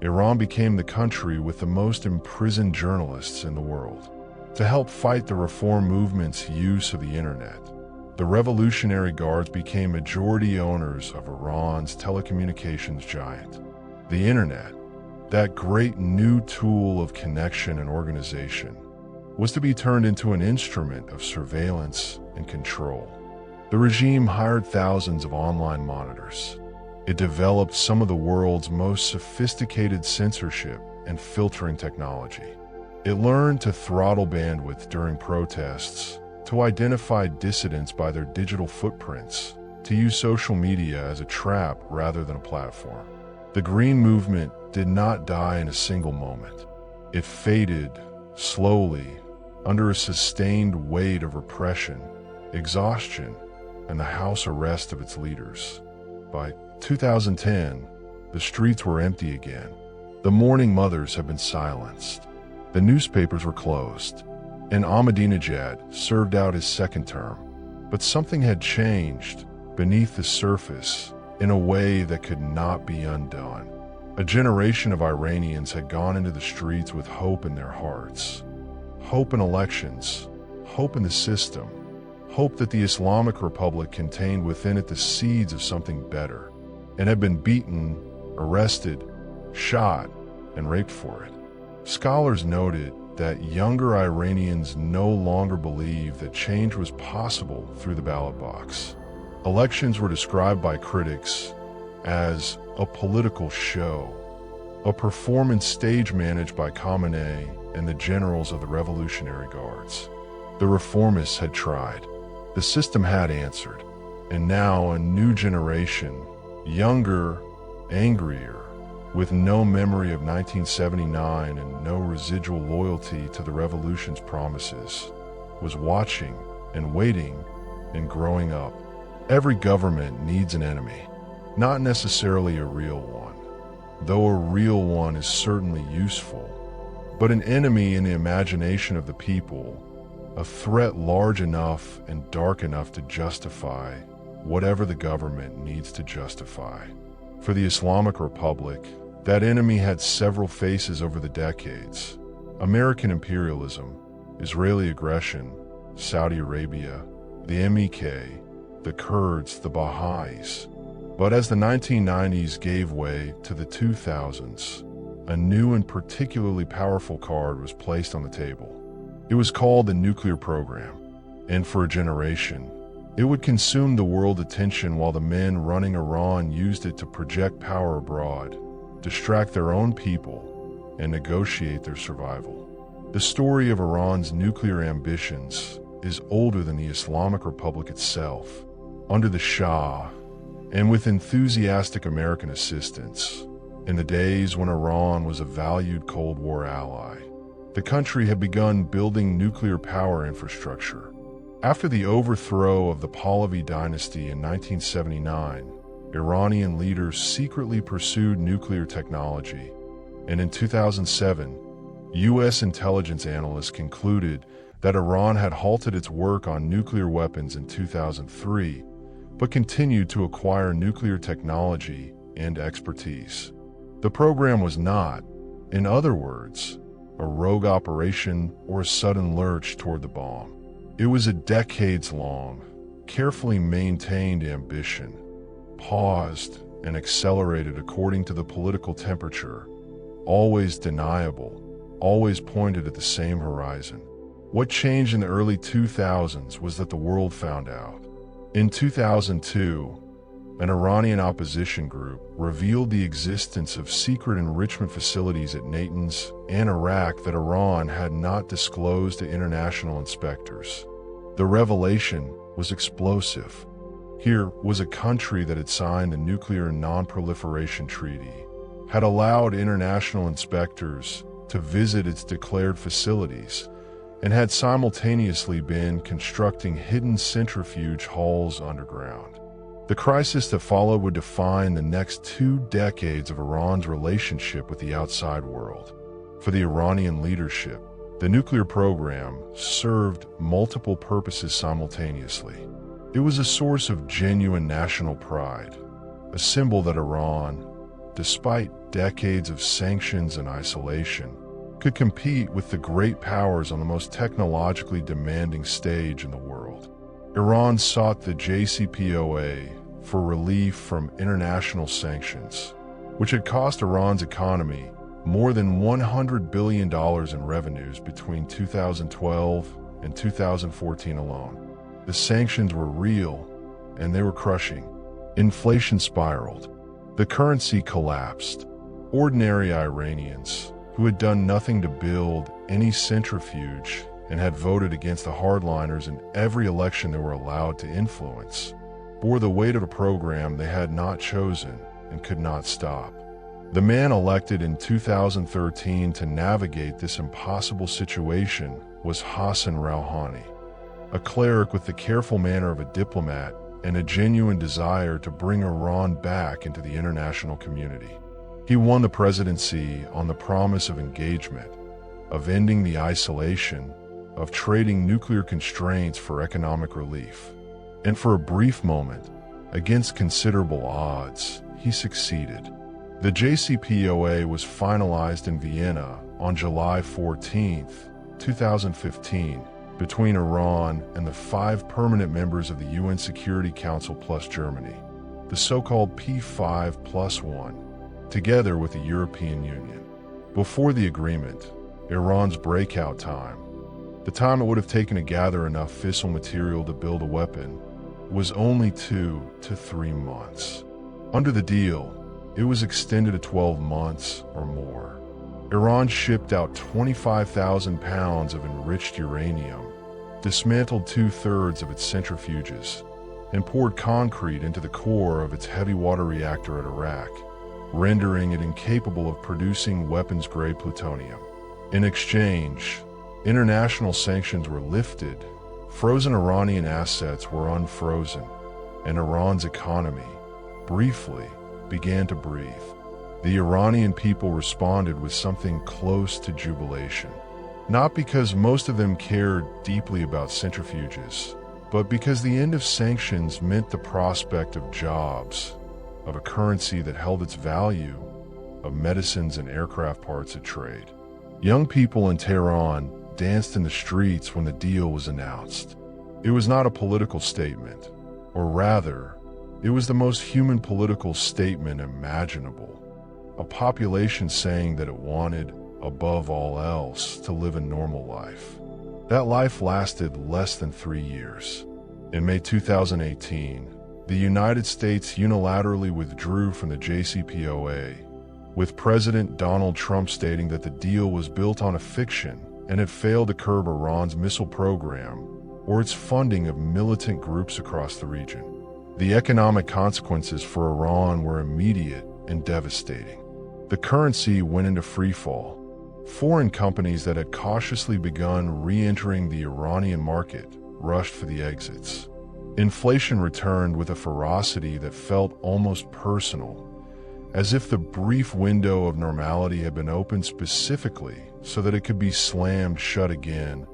Iran became the country with the most imprisoned journalists in the world. To help fight the reform movement's use of the internet, the Revolutionary Guards became majority owners of Iran's telecommunications giant. The internet, that great new tool of connection and organization, was to be turned into an instrument of surveillance and control. The regime hired thousands of online monitors. It developed some of the world's most sophisticated censorship and filtering technology. It learned to throttle bandwidth during protests, to identify dissidents by their digital footprints, to use social media as a trap rather than a platform. The Green Movement did not die in a single moment. It faded slowly under a sustained weight of repression, exhaustion, and the house arrest of its leaders. By 2010, the streets were empty again. The Mourning Mothers had been silenced. The newspapers were closed, and Ahmadinejad served out his second term. But something had changed beneath the surface in a way that could not be undone. A generation of Iranians had gone into the streets with hope in their hearts. Hope in elections, hope in the system, hope that the Islamic Republic contained within it the seeds of something better, and had been beaten, arrested, shot, and raped for it. Scholars noted that younger Iranians no longer believed that change was possible through the ballot box. Elections were described by critics as a political show, a performance stage managed by Khamenei and the generals of the Revolutionary Guards. The reformists had tried. The system had answered. And now a new generation, younger, angrier, with no memory of 1979 and no residual loyalty to the revolution's promises, was watching and waiting and growing up. Every government needs an enemy, not necessarily a real one, though a real one is certainly useful. but an enemy in the imagination of the people, a threat large enough and dark enough to justify whatever the government needs to justify. For the Islamic Republic, that enemy had several faces over the decades: American imperialism, Israeli aggression, Saudi Arabia, the MEK, the Kurds, the Baha'is. But as the 1990s gave way to the 2000s, a new and particularly powerful card was placed on the table. It was called the nuclear program, and for a generation, it would consume the world attention while the men running Iran used it to project power abroad, distract their own people, and negotiate their survival. The story of Iran's nuclear ambitions is older than the Islamic Republic itself. Under the Shah, and with enthusiastic American assistance, in the days when Iran was a valued Cold War ally, the country had begun building nuclear power infrastructure. After the overthrow of the Pahlavi dynasty in 1979, Iranian leaders secretly pursued nuclear technology, and in 2007, U.S. intelligence analysts concluded that Iran had halted its work on nuclear weapons in 2003, but continued to acquire nuclear technology and expertise. The program was not, in other words, a rogue operation or a sudden lurch toward the bomb. It was a decades-long, carefully maintained ambition, paused and accelerated according to the political temperature, always deniable, always pointed at the same horizon. What changed in the early 2000s was that the world found out. In 2002, an Iranian opposition group revealed the existence of secret enrichment facilities at Natanz and Iraq that Iran had not disclosed to international inspectors. The revelation was explosive. Here was a country that had signed the Nuclear Non-Proliferation Treaty, had allowed international inspectors to visit its declared facilities, and had simultaneously been constructing hidden centrifuge halls underground. The crisis that followed would define the next 2 decades of Iran's relationship with the outside world. For the Iranian leadership, the nuclear program served multiple purposes simultaneously. It was a source of genuine national pride, a symbol that Iran, despite decades of sanctions and isolation, could compete with the great powers on the most technologically demanding stage in the world. Iran sought the JCPOA for relief from international sanctions, which had cost Iran's economy more than $100 billion in revenues between 2012 and 2014 alone. The sanctions were real, and they were crushing. Inflation spiraled. The currency collapsed. Ordinary Iranians, who had done nothing to build any centrifuge and had voted against the hardliners in every election they were allowed to influence, bore the weight of a program they had not chosen and could not stop. The man elected in 2013 to navigate this impossible situation was Hassan Rouhani, a cleric with the careful manner of a diplomat and a genuine desire to bring Iran back into the international community. He won the presidency on the promise of engagement, of ending the isolation, of trading nuclear constraints for economic relief. And for a brief moment, against considerable odds, he succeeded. The JCPOA was finalized in Vienna on July 14, 2015, between Iran and the 5 permanent members of the UN Security Council plus Germany, the so-called P5+1, together with the European Union. Before the agreement, Iran's breakout time, the time it would have taken to gather enough fissile material to build a weapon, was only 2 to 3 months. Under the deal, it was extended to 12 months or more. Iran shipped out 25,000 pounds of enriched uranium, dismantled 2/3 of its centrifuges, and poured concrete into the core of its heavy water reactor at Iraq, rendering it incapable of producing weapons-grade plutonium. In exchange, international sanctions were lifted, frozen Iranian assets were unfrozen, and Iran's economy, briefly, began to breathe. the Iranian people responded with something close to jubilation. Not because most of them cared deeply about centrifuges, but because the end of sanctions meant the prospect of jobs, of a currency that held its value, of medicines and aircraft parts at trade. Young people in Tehran danced in the streets when the deal was announced. It was not a political statement, or rather, it was the most human political statement imaginable. A population saying that it wanted, above all else, to live a normal life. That life lasted less than 3 years. In May 2018, the United States unilaterally withdrew from the JCPOA, with President Donald Trump stating that the deal was built on a fiction and it failed to curb Iran's missile program or its funding of militant groups across the region. The economic consequences for Iran were immediate and devastating. The currency went into freefall. Foreign companies that had cautiously begun re-entering the Iranian market rushed for the exits. Inflation returned with a ferocity that felt almost personal, as if the brief window of normality had been opened specifically so that it could be slammed shut again,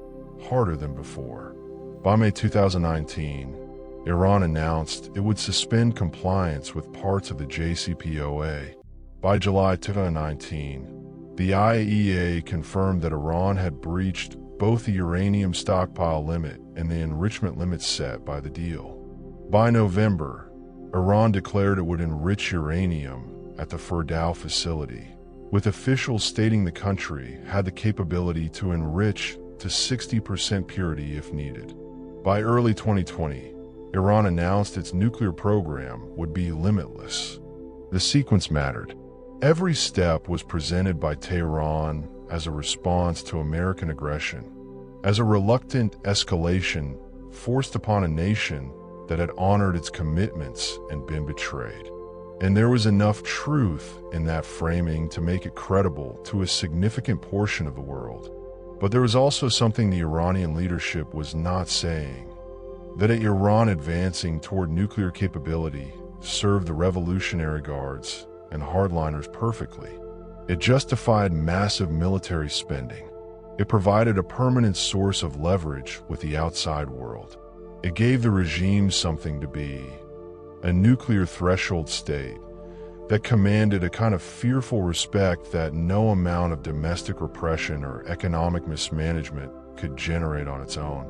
harder than before. By May 2019, Iran announced it would suspend compliance with parts of the JCPOA. By July 2019, the IAEA confirmed that Iran had breached both the uranium stockpile limit and the enrichment limit set by the deal. By November, Iran declared it would enrich uranium at the Fordow facility, with officials stating the country had the capability to enrich to 60% purity if needed. By early 2020, Iran announced its nuclear program would be limitless. The sequence mattered. Every step was presented by Tehran as a response to American aggression, as a reluctant escalation forced upon a nation that had honored its commitments and been betrayed. And there was enough truth in that framing to make it credible to a significant portion of the world. But there was also something the Iranian leadership was not saying, that Iran advancing toward nuclear capability served the Revolutionary Guards and hardliners perfectly. It justified massive military spending. It provided a permanent source of leverage with the outside world. It gave the regime something to be, a nuclear threshold state that commanded a kind of fearful respect that no amount of domestic repression or economic mismanagement could generate on its own.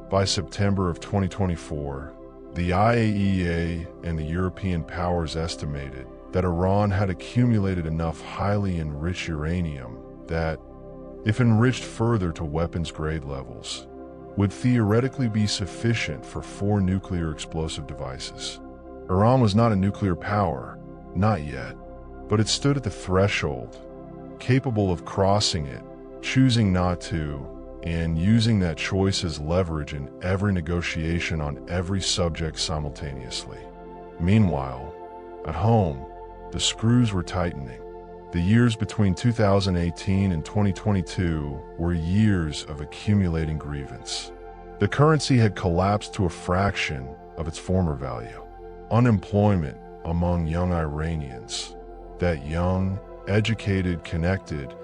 By September of 2024, the IAEA and the European powers estimated that Iran had accumulated enough highly enriched uranium that, if enriched further to weapons-grade levels, would theoretically be sufficient for 4 nuclear explosive devices. Iran was not a nuclear power, not yet, but it stood at the threshold, capable of crossing it, choosing not to, and using that choice as leverage in every negotiation on every subject simultaneously. Meanwhile, at home, the screws were tightening. The years between 2018 and 2022 were years of accumulating grievance. The currency had collapsed to a fraction of its former value. Unemployment among young Iranians, that young, educated, connected,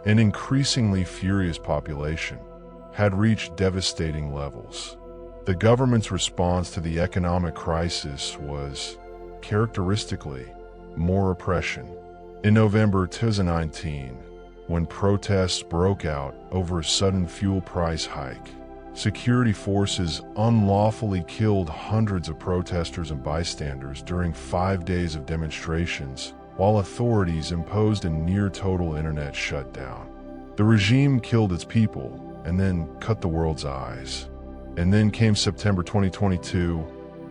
and increasingly furious population, had reached devastating levels. The government's response to the economic crisis was, characteristically, more oppression. In November 2019, when protests broke out over a sudden fuel price hike, security forces unlawfully killed hundreds of protesters and bystanders during 5 days of demonstrations, while authorities imposed a near-total internet shutdown. The regime killed its people and then cut the world's eyes. And then came September 2022,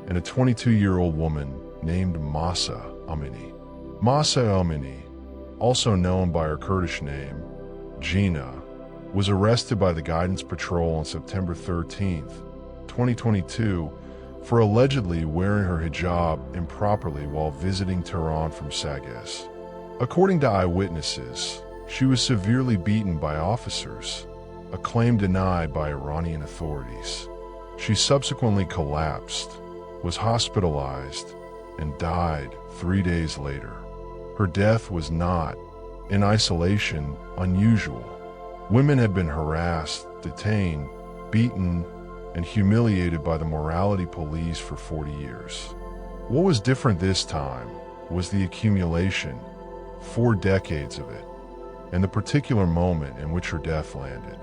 and a 22-year-old woman named Mahsa Amini. Mahsa Amini, also known by her Kurdish name, Gina, was arrested by the Guidance Patrol on September 13, 2022, for allegedly wearing her hijab improperly while visiting Tehran from Sagez. According to eyewitnesses, she was severely beaten by officers, a claim denied by Iranian authorities. She subsequently collapsed, was hospitalized, and died 3 days later. Her death was not, in isolation, unusual. Women had been harassed, detained, beaten, and humiliated by the morality police for 40 years. What was different this time was the accumulation, 4 decades of it, and the particular moment in which her death landed.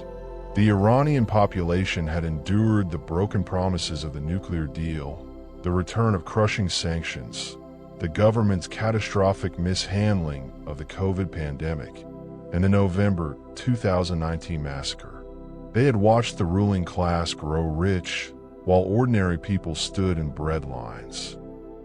The Iranian population had endured the broken promises of the nuclear deal, the return of crushing sanctions, the government's catastrophic mishandling of the COVID pandemic, and the November 2019 massacre. They had watched the ruling class grow rich while ordinary people stood in bread lines.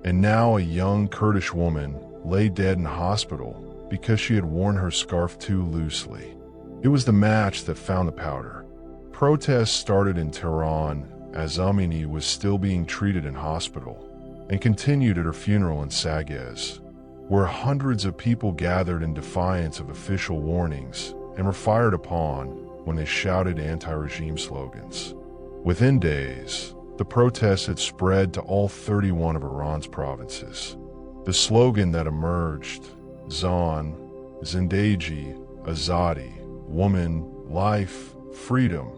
And now a young Kurdish woman lay dead in hospital because she had worn her scarf too loosely. It was the match that found the powder. Protests started in Tehran as Khomeini was still being treated in hospital, and continued at her funeral in Sagez, where hundreds of people gathered in defiance of official warnings and were fired upon when they shouted anti-regime slogans. Within days, the protests had spread to all 31 of Iran's provinces. The slogan that emerged, Zan, Zindagi, Azadi, woman, life, freedom,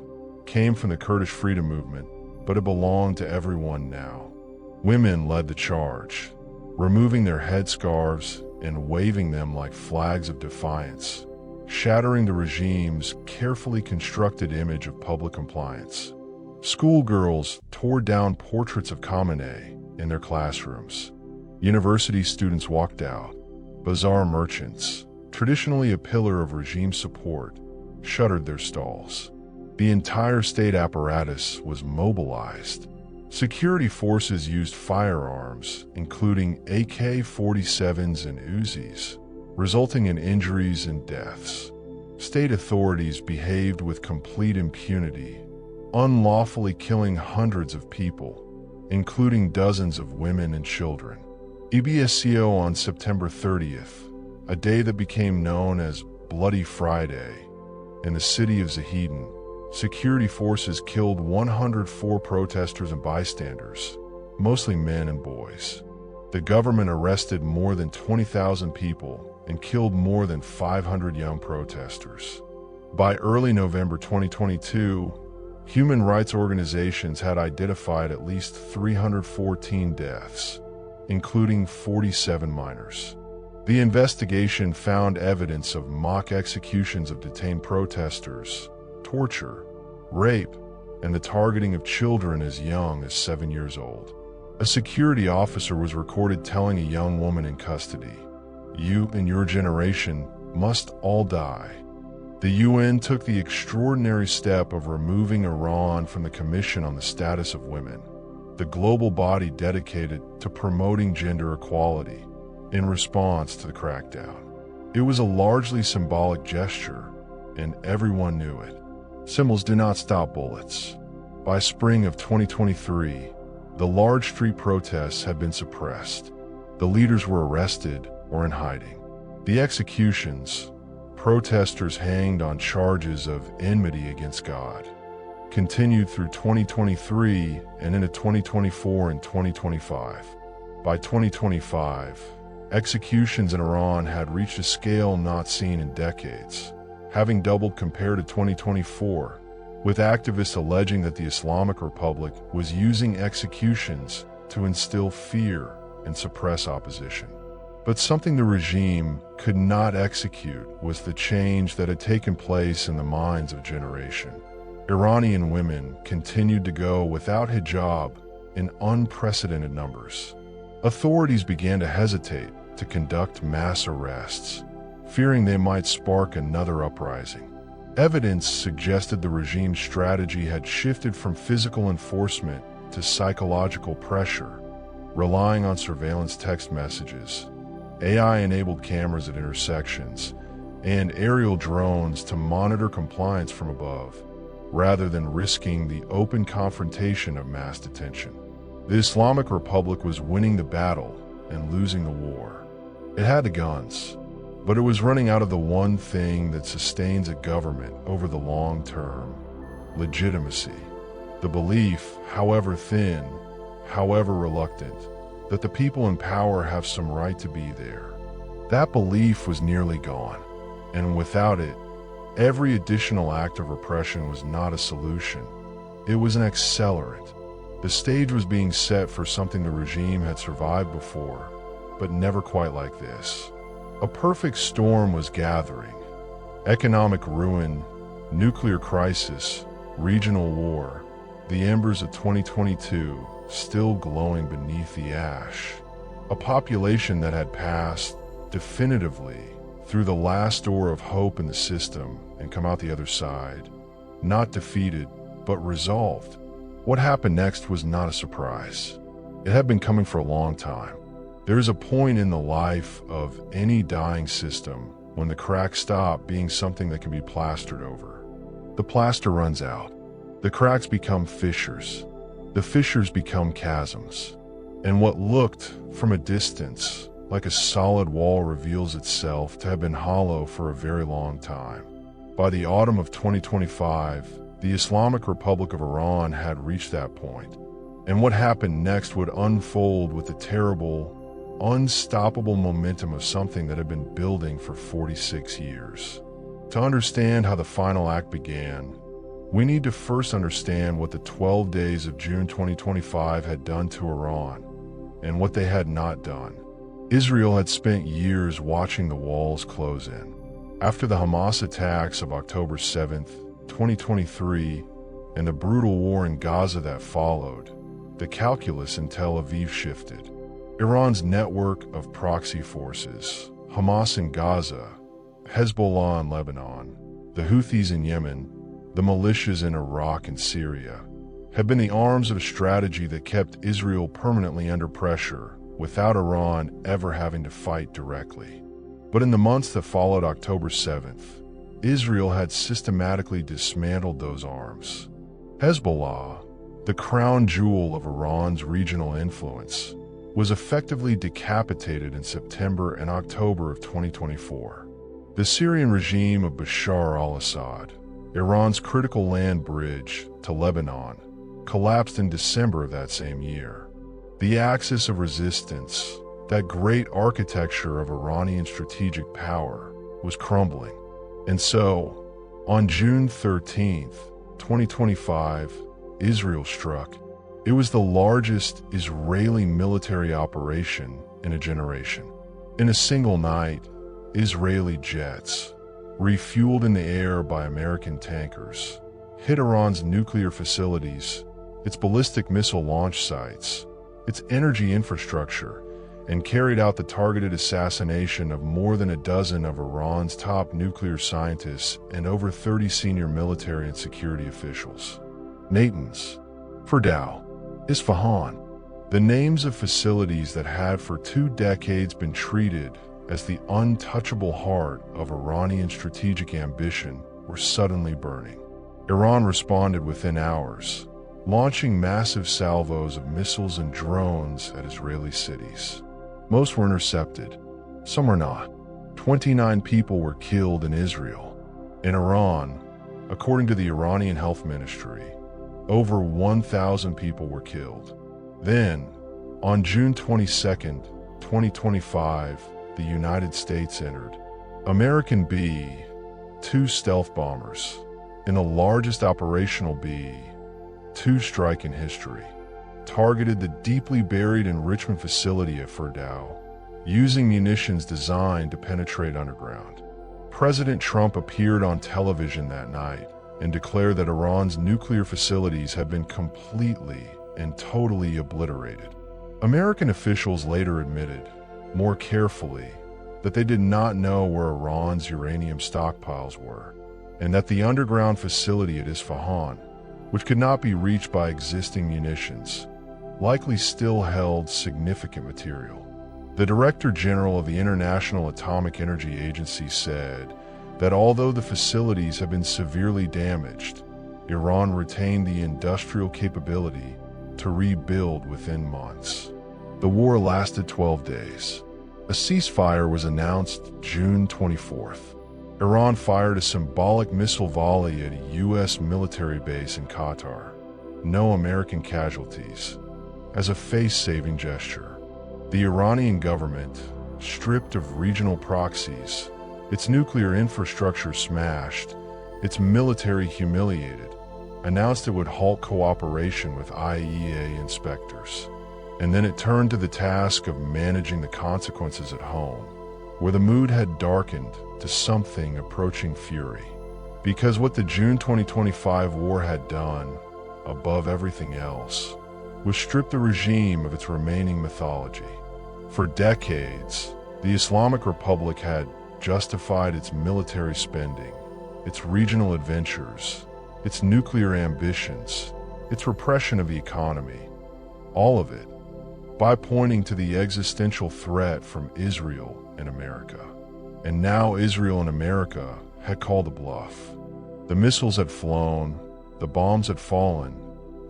came from the Kurdish freedom movement, but it belonged to everyone now. Women led the charge, removing their headscarves and waving them like flags of defiance, shattering the regime's carefully constructed image of public compliance. Schoolgirls tore down portraits of Khomeini in their classrooms. University students walked out. Bazaar merchants, traditionally a pillar of regime support, shuttered their stalls. The entire state apparatus was mobilized. Security forces used firearms, including AK-47s and Uzis, resulting in injuries and deaths. State authorities behaved with complete impunity, unlawfully killing hundreds of people, including dozens of women and children. EBSCO on September 30th, a day that became known as Bloody Friday, in the city of Zahedin, security forces killed 104 protesters and bystanders, mostly men and boys. The government arrested more than 20,000 people and killed more than 500 young protesters. By early November 2022, human rights organizations had identified at least 314 deaths, including 47 minors. The investigation found evidence of mock executions of detained protesters, torture, rape, and the targeting of children as young as 7 years old. A security officer was recorded telling a young woman in custody, "You and your generation must all die." The UN took the extraordinary step of removing Iran from the Commission on the Status of Women, the global body dedicated to promoting gender equality, in response to the crackdown. It was a largely symbolic gesture, and everyone knew it. Symbols do not stop bullets. By spring of 2023, the large street protests had been suppressed. The leaders were arrested or in hiding. The executions, protesters hanged on charges of enmity against God, continued through 2023 and into 2024 and 2025. By 2025, executions in Iran had reached a scale not seen in decades, having doubled compared to 2024, with activists alleging that the Islamic Republic was using executions to instill fear and suppress opposition. But something the regime could not execute was the change that had taken place in the minds of a generation. Iranian women continued to go without hijab in unprecedented numbers. Authorities began to hesitate to conduct mass arrests, fearing they might spark another uprising. Evidence suggested the regime's strategy had shifted from physical enforcement to psychological pressure, relying on surveillance text messages, AI-enabled cameras at intersections, and aerial drones to monitor compliance from above, rather than risking the open confrontation of mass detention. The Islamic Republic was winning the battle and losing the war. It had the guns, but it was running out of the one thing that sustains a government over the long term: legitimacy. The belief, however thin, however reluctant, that the people in power have some right to be there. That belief was nearly gone, and without it, every additional act of repression was not a solution. It was an accelerant. The stage was being set for something the regime had survived before, but never quite like this. A perfect storm was gathering. Economic ruin, nuclear crisis, regional war, the embers of 2022 still glowing beneath the ash. A population that had passed definitively through the last door of hope in the system and come out the other side, not defeated, but resolved. What happened next was not a surprise. It had been coming for a long time. There is a point in the life of any dying system when the cracks stop being something that can be plastered over. The plaster runs out. The cracks become fissures. The fissures become chasms. And what looked, from a distance, like a solid wall reveals itself to have been hollow for a very long time. By the autumn of 2025, the Islamic Republic of Iran had reached that point, and what happened next would unfold with the terrible, unstoppable momentum of something that had been building for 46 years. To understand how the final act began, we need to first understand what the 12 days of June 2025 had done to Iran, and what they had not done. Israel had spent years watching the walls close in. After the Hamas attacks of October 7th, 2023, and the brutal war in Gaza that followed, the calculus in Tel Aviv shifted. Iran's network of proxy forces, Hamas in Gaza, Hezbollah in Lebanon, the Houthis in Yemen, the militias in Iraq and Syria, had been the arms of a strategy that kept Israel permanently under pressure without Iran ever having to fight directly. But in the months that followed October 7th, Israel had systematically dismantled those arms. Hezbollah, the crown jewel of Iran's regional influence, was effectively decapitated in September and October of 2024. The Syrian regime of Bashar al-Assad, Iran's critical land bridge to Lebanon, collapsed in December of that same year. The axis of resistance, that great architecture of Iranian strategic power, was crumbling. And so, on June 13th, 2025, Israel struck. It was the largest Israeli military operation in a generation. In a single night, Israeli jets, refueled in the air by American tankers, hit Iran's nuclear facilities, its ballistic missile launch sites, its energy infrastructure, and carried out the targeted assassination of more than a dozen of Iran's top nuclear scientists and over 30 senior military and security officials. Natanz, Fordow, Isfahan, the names of facilities that had for 2 decades been treated as the untouchable heart of Iranian strategic ambition, were suddenly burning. Iran responded within hours, launching massive salvos of missiles and drones at Israeli cities. Most were intercepted, some were not. 29 people were killed in Israel. In Iran, according to the Iranian Health Ministry, over 1,000 people were killed. Then, on June 22nd, 2025, the United States entered. American B-2 stealth bombers, in the largest operational B-2 strike in history, targeted the deeply buried enrichment facility at Fordow, using munitions designed to penetrate underground. President Trump appeared on television that night and declared that Iran's nuclear facilities had been completely and totally obliterated. American officials later admitted, more carefully, that they did not know where Iran's uranium stockpiles were, and that the underground facility at Isfahan, which could not be reached by existing munitions, likely still held significant material. The Director General of the International Atomic Energy Agency said that although the facilities have been severely damaged, Iran retained the industrial capability to rebuild within months. The war lasted 12 days. A ceasefire was announced June 24th. Iran fired a symbolic missile volley at a U.S. military base in Qatar. No American casualties. As a face-saving gesture, the Iranian government, stripped of regional proxies, its nuclear infrastructure smashed, its military humiliated, announced it would halt cooperation with IAEA inspectors. And then it turned to the task of managing the consequences at home, where the mood had darkened to something approaching fury. Because what the June 2025 war had done, above everything else, was strip the regime of its remaining mythology. For decades, the Islamic Republic had justified its military spending, its regional adventures, its nuclear ambitions, its repression of the economy, all of it, by pointing to the existential threat from Israel and America. And now Israel and America had called a bluff. The missiles had flown, the bombs had fallen,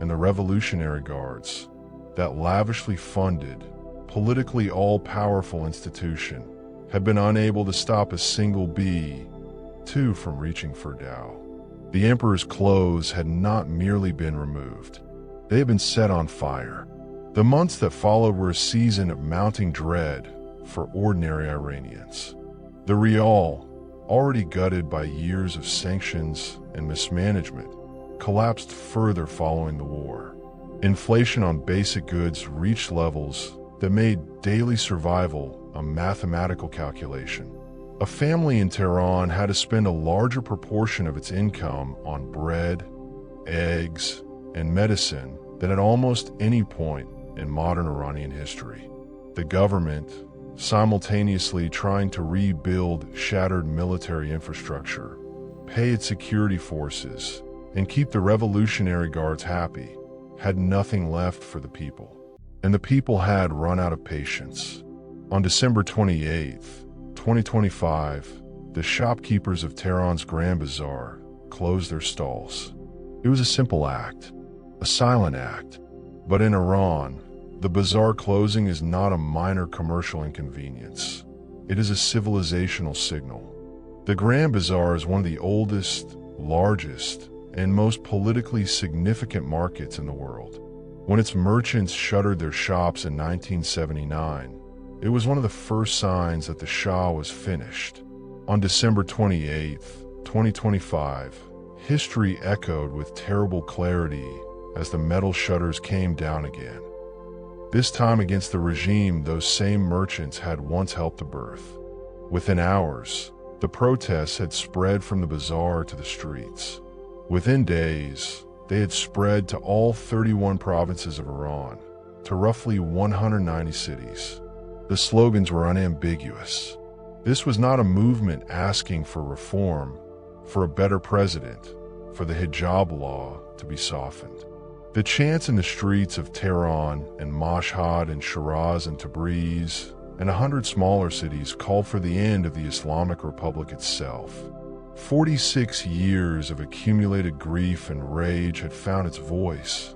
and the Revolutionary Guards, that lavishly funded, politically all-powerful institution, had been unable to stop a single B-2 from reaching for Tao. The emperor's clothes had not merely been removed. They had been set on fire. The months that followed were a season of mounting dread for ordinary Iranians. The rial, already gutted by years of sanctions and mismanagement, collapsed further following the war. Inflation on basic goods reached levels that made daily survival a mathematical calculation. A family in Tehran had to spend a larger proportion of its income on bread, eggs, and medicine than at almost any point in modern Iranian history. The government, simultaneously trying to rebuild shattered military infrastructure, pay its security forces, and keep the Revolutionary Guards happy, had nothing left for the people. And the people had run out of patience. On December 28, 2025, the shopkeepers of Tehran's Grand Bazaar closed their stalls. It was a simple act, a silent act. But in Iran, the bazaar closing is not a minor commercial inconvenience. It is a civilizational signal. The Grand Bazaar is one of the oldest, largest, and most politically significant markets in the world. When its merchants shuttered their shops in 1979, it was one of the first signs that the Shah was finished. On December 28, 2025, history echoed with terrible clarity as the metal shutters came down again. This time against the regime those same merchants had once helped to birth. Within hours, the protests had spread from the bazaar to the streets. Within days, they had spread to all 31 provinces of Iran, to roughly 190 cities. The slogans were unambiguous. This was not a movement asking for reform, for a better president, for the hijab law to be softened. The chants in the streets of Tehran and Mashhad and Shiraz and Tabriz and 100 smaller cities called for the end of the Islamic Republic itself. 46 years of accumulated grief and rage had found its voice,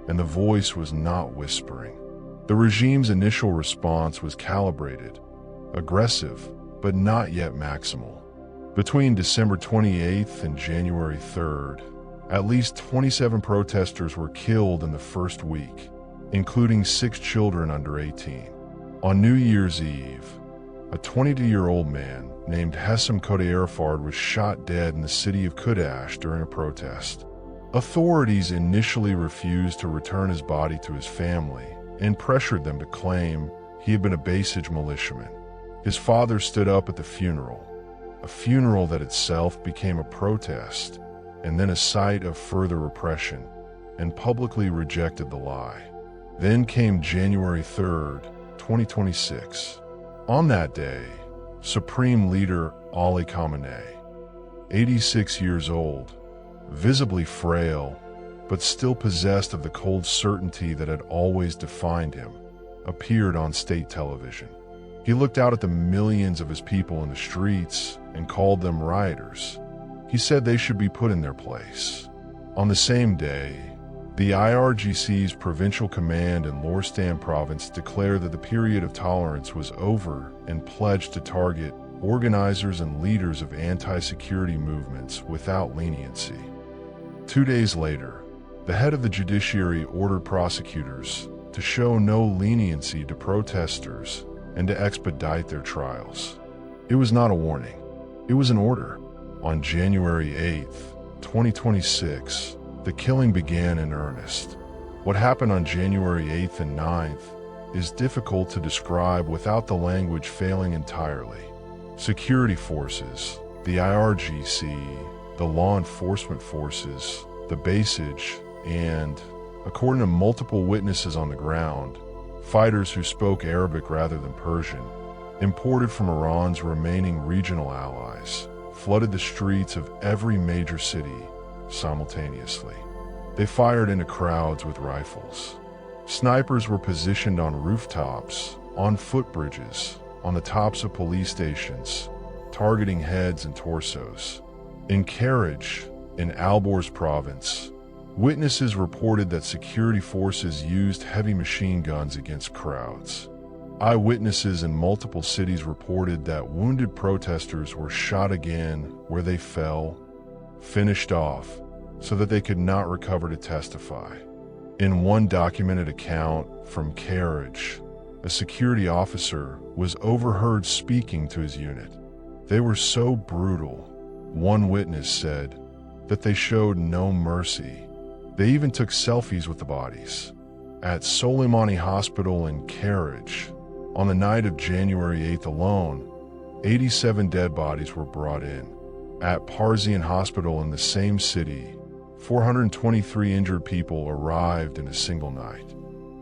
and the voice was not whispering. The regime's initial response was calibrated, aggressive, but not yet maximal. Between December 28th and January 3rd, at least 27 protesters were killed in the first week, including 6 children under 18. On New Year's Eve, a 22-year-old man named Hessam Khodeirfard was shot dead in the city of Kudash during a protest. Authorities initially refused to return his body to his family and pressured them to claim he had been a Basij militiaman. His father stood up at the funeral, a funeral that itself became a protest and then a site of further repression, and publicly rejected the lie. Then came January 3rd, 2026. On that day, Supreme Leader Ayatollah Khomeini, 86 years old, visibly frail, but still possessed of the cold certainty that had always defined him, appeared on state television. He looked out at the millions of his people in the streets and called them rioters. He said they should be put in their place. On the same day, the IRGC's provincial command in Lorestan province declared that the period of tolerance was over and pledged to target organizers and leaders of anti-security movements without leniency. 2 days later, the head of the judiciary ordered prosecutors to show no leniency to protesters and to expedite their trials. It was not a warning. It was an order. On January 8th, 2026, the killing began in earnest. What happened on January 8th and 9th is difficult to describe without the language failing entirely. Security forces, the IRGC, the law enforcement forces, the Basij, and, according to multiple witnesses on the ground, fighters who spoke Arabic rather than Persian, imported from Iran's remaining regional allies, flooded the streets of every major city simultaneously. They fired into crowds with rifles. Snipers were positioned on rooftops, on footbridges, on the tops of police stations, targeting heads and torsos. In Karaj, in Alborz province, witnesses reported that security forces used heavy machine guns against crowds. Eyewitnesses in multiple cities reported that wounded protesters were shot again where they fell, finished off, so that they could not recover to testify. In one documented account from Karaj, a security officer was overheard speaking to his unit. They were so brutal, one witness said, that they showed no mercy. They even took selfies with the bodies. At Soleimani Hospital in Karaj, on the night of January 8th alone, 87 dead bodies were brought in. At Parzian Hospital in the same city, 423 injured people arrived in a single night.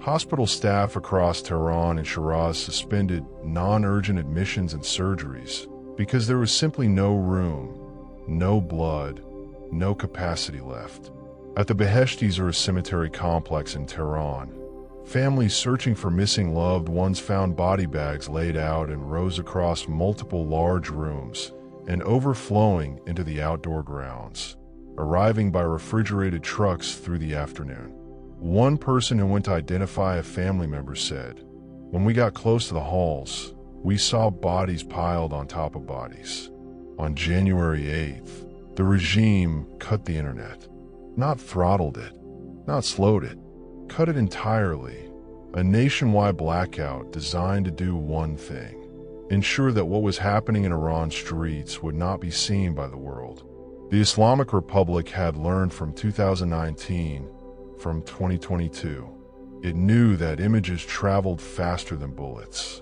Hospital staff across Tehran and Shiraz suspended non-urgent admissions and surgeries because there was simply no room, no blood, no capacity left. At the Beheshti or cemetery complex in Tehran, families searching for missing loved ones found body bags laid out in rows across multiple large rooms and overflowing into the outdoor grounds, arriving by refrigerated trucks through the afternoon. One person who went to identify a family member said, "When we got close to the halls, we saw bodies piled on top of bodies." On January 8th, the regime cut the internet. Not throttled it, not slowed it, cut it entirely. A nationwide blackout designed to do one thing: ensure that what was happening in Iran's streets would not be seen by the world. The Islamic Republic had learned from 2019, from 2022. It knew that images traveled faster than bullets,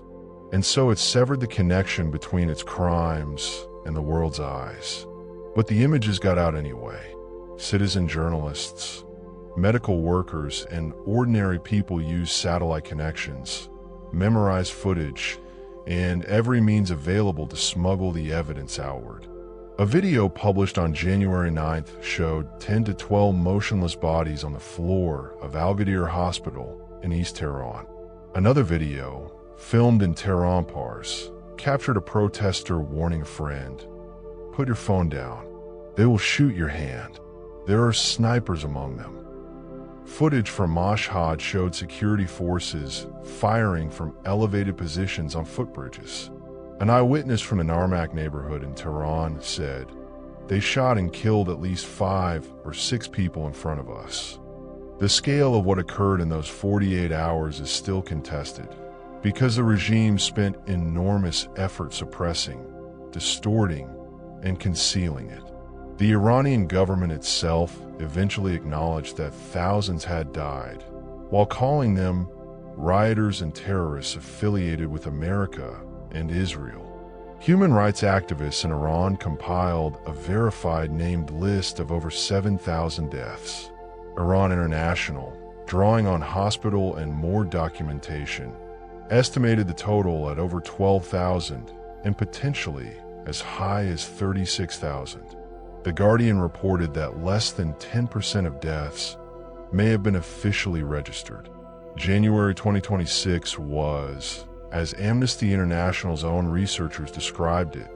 and so it severed the connection between its crimes and the world's eyes. But the images got out anyway. Citizen journalists, medical workers, and ordinary people used satellite connections, memorized footage, and every means available to smuggle the evidence outward. A video published on January 9th showed 10 to 12 motionless bodies on the floor of Al-Ghadir Hospital in East Tehran. Another video, filmed in Tehran Pars, captured a protester warning a friend, "Put your phone down. They will shoot your hand. There are snipers among them." Footage from Mashhad showed security forces firing from elevated positions on footbridges. An eyewitness from an Armak neighborhood in Tehran said, "They shot and killed at least 5 or 6 people in front of us." The scale of what occurred in those 48 hours is still contested, because the regime spent enormous effort suppressing, distorting, and concealing it. The Iranian government itself eventually acknowledged that thousands had died, while calling them rioters and terrorists affiliated with America and Israel. Human rights activists in Iran compiled a verified named list of over 7,000 deaths. Iran International, drawing on hospital and more documentation, estimated the total at over 12,000 and potentially as high as 36,000. The Guardian reported that less than 10% of deaths may have been officially registered. January 2026 was, as Amnesty International's own researchers described it,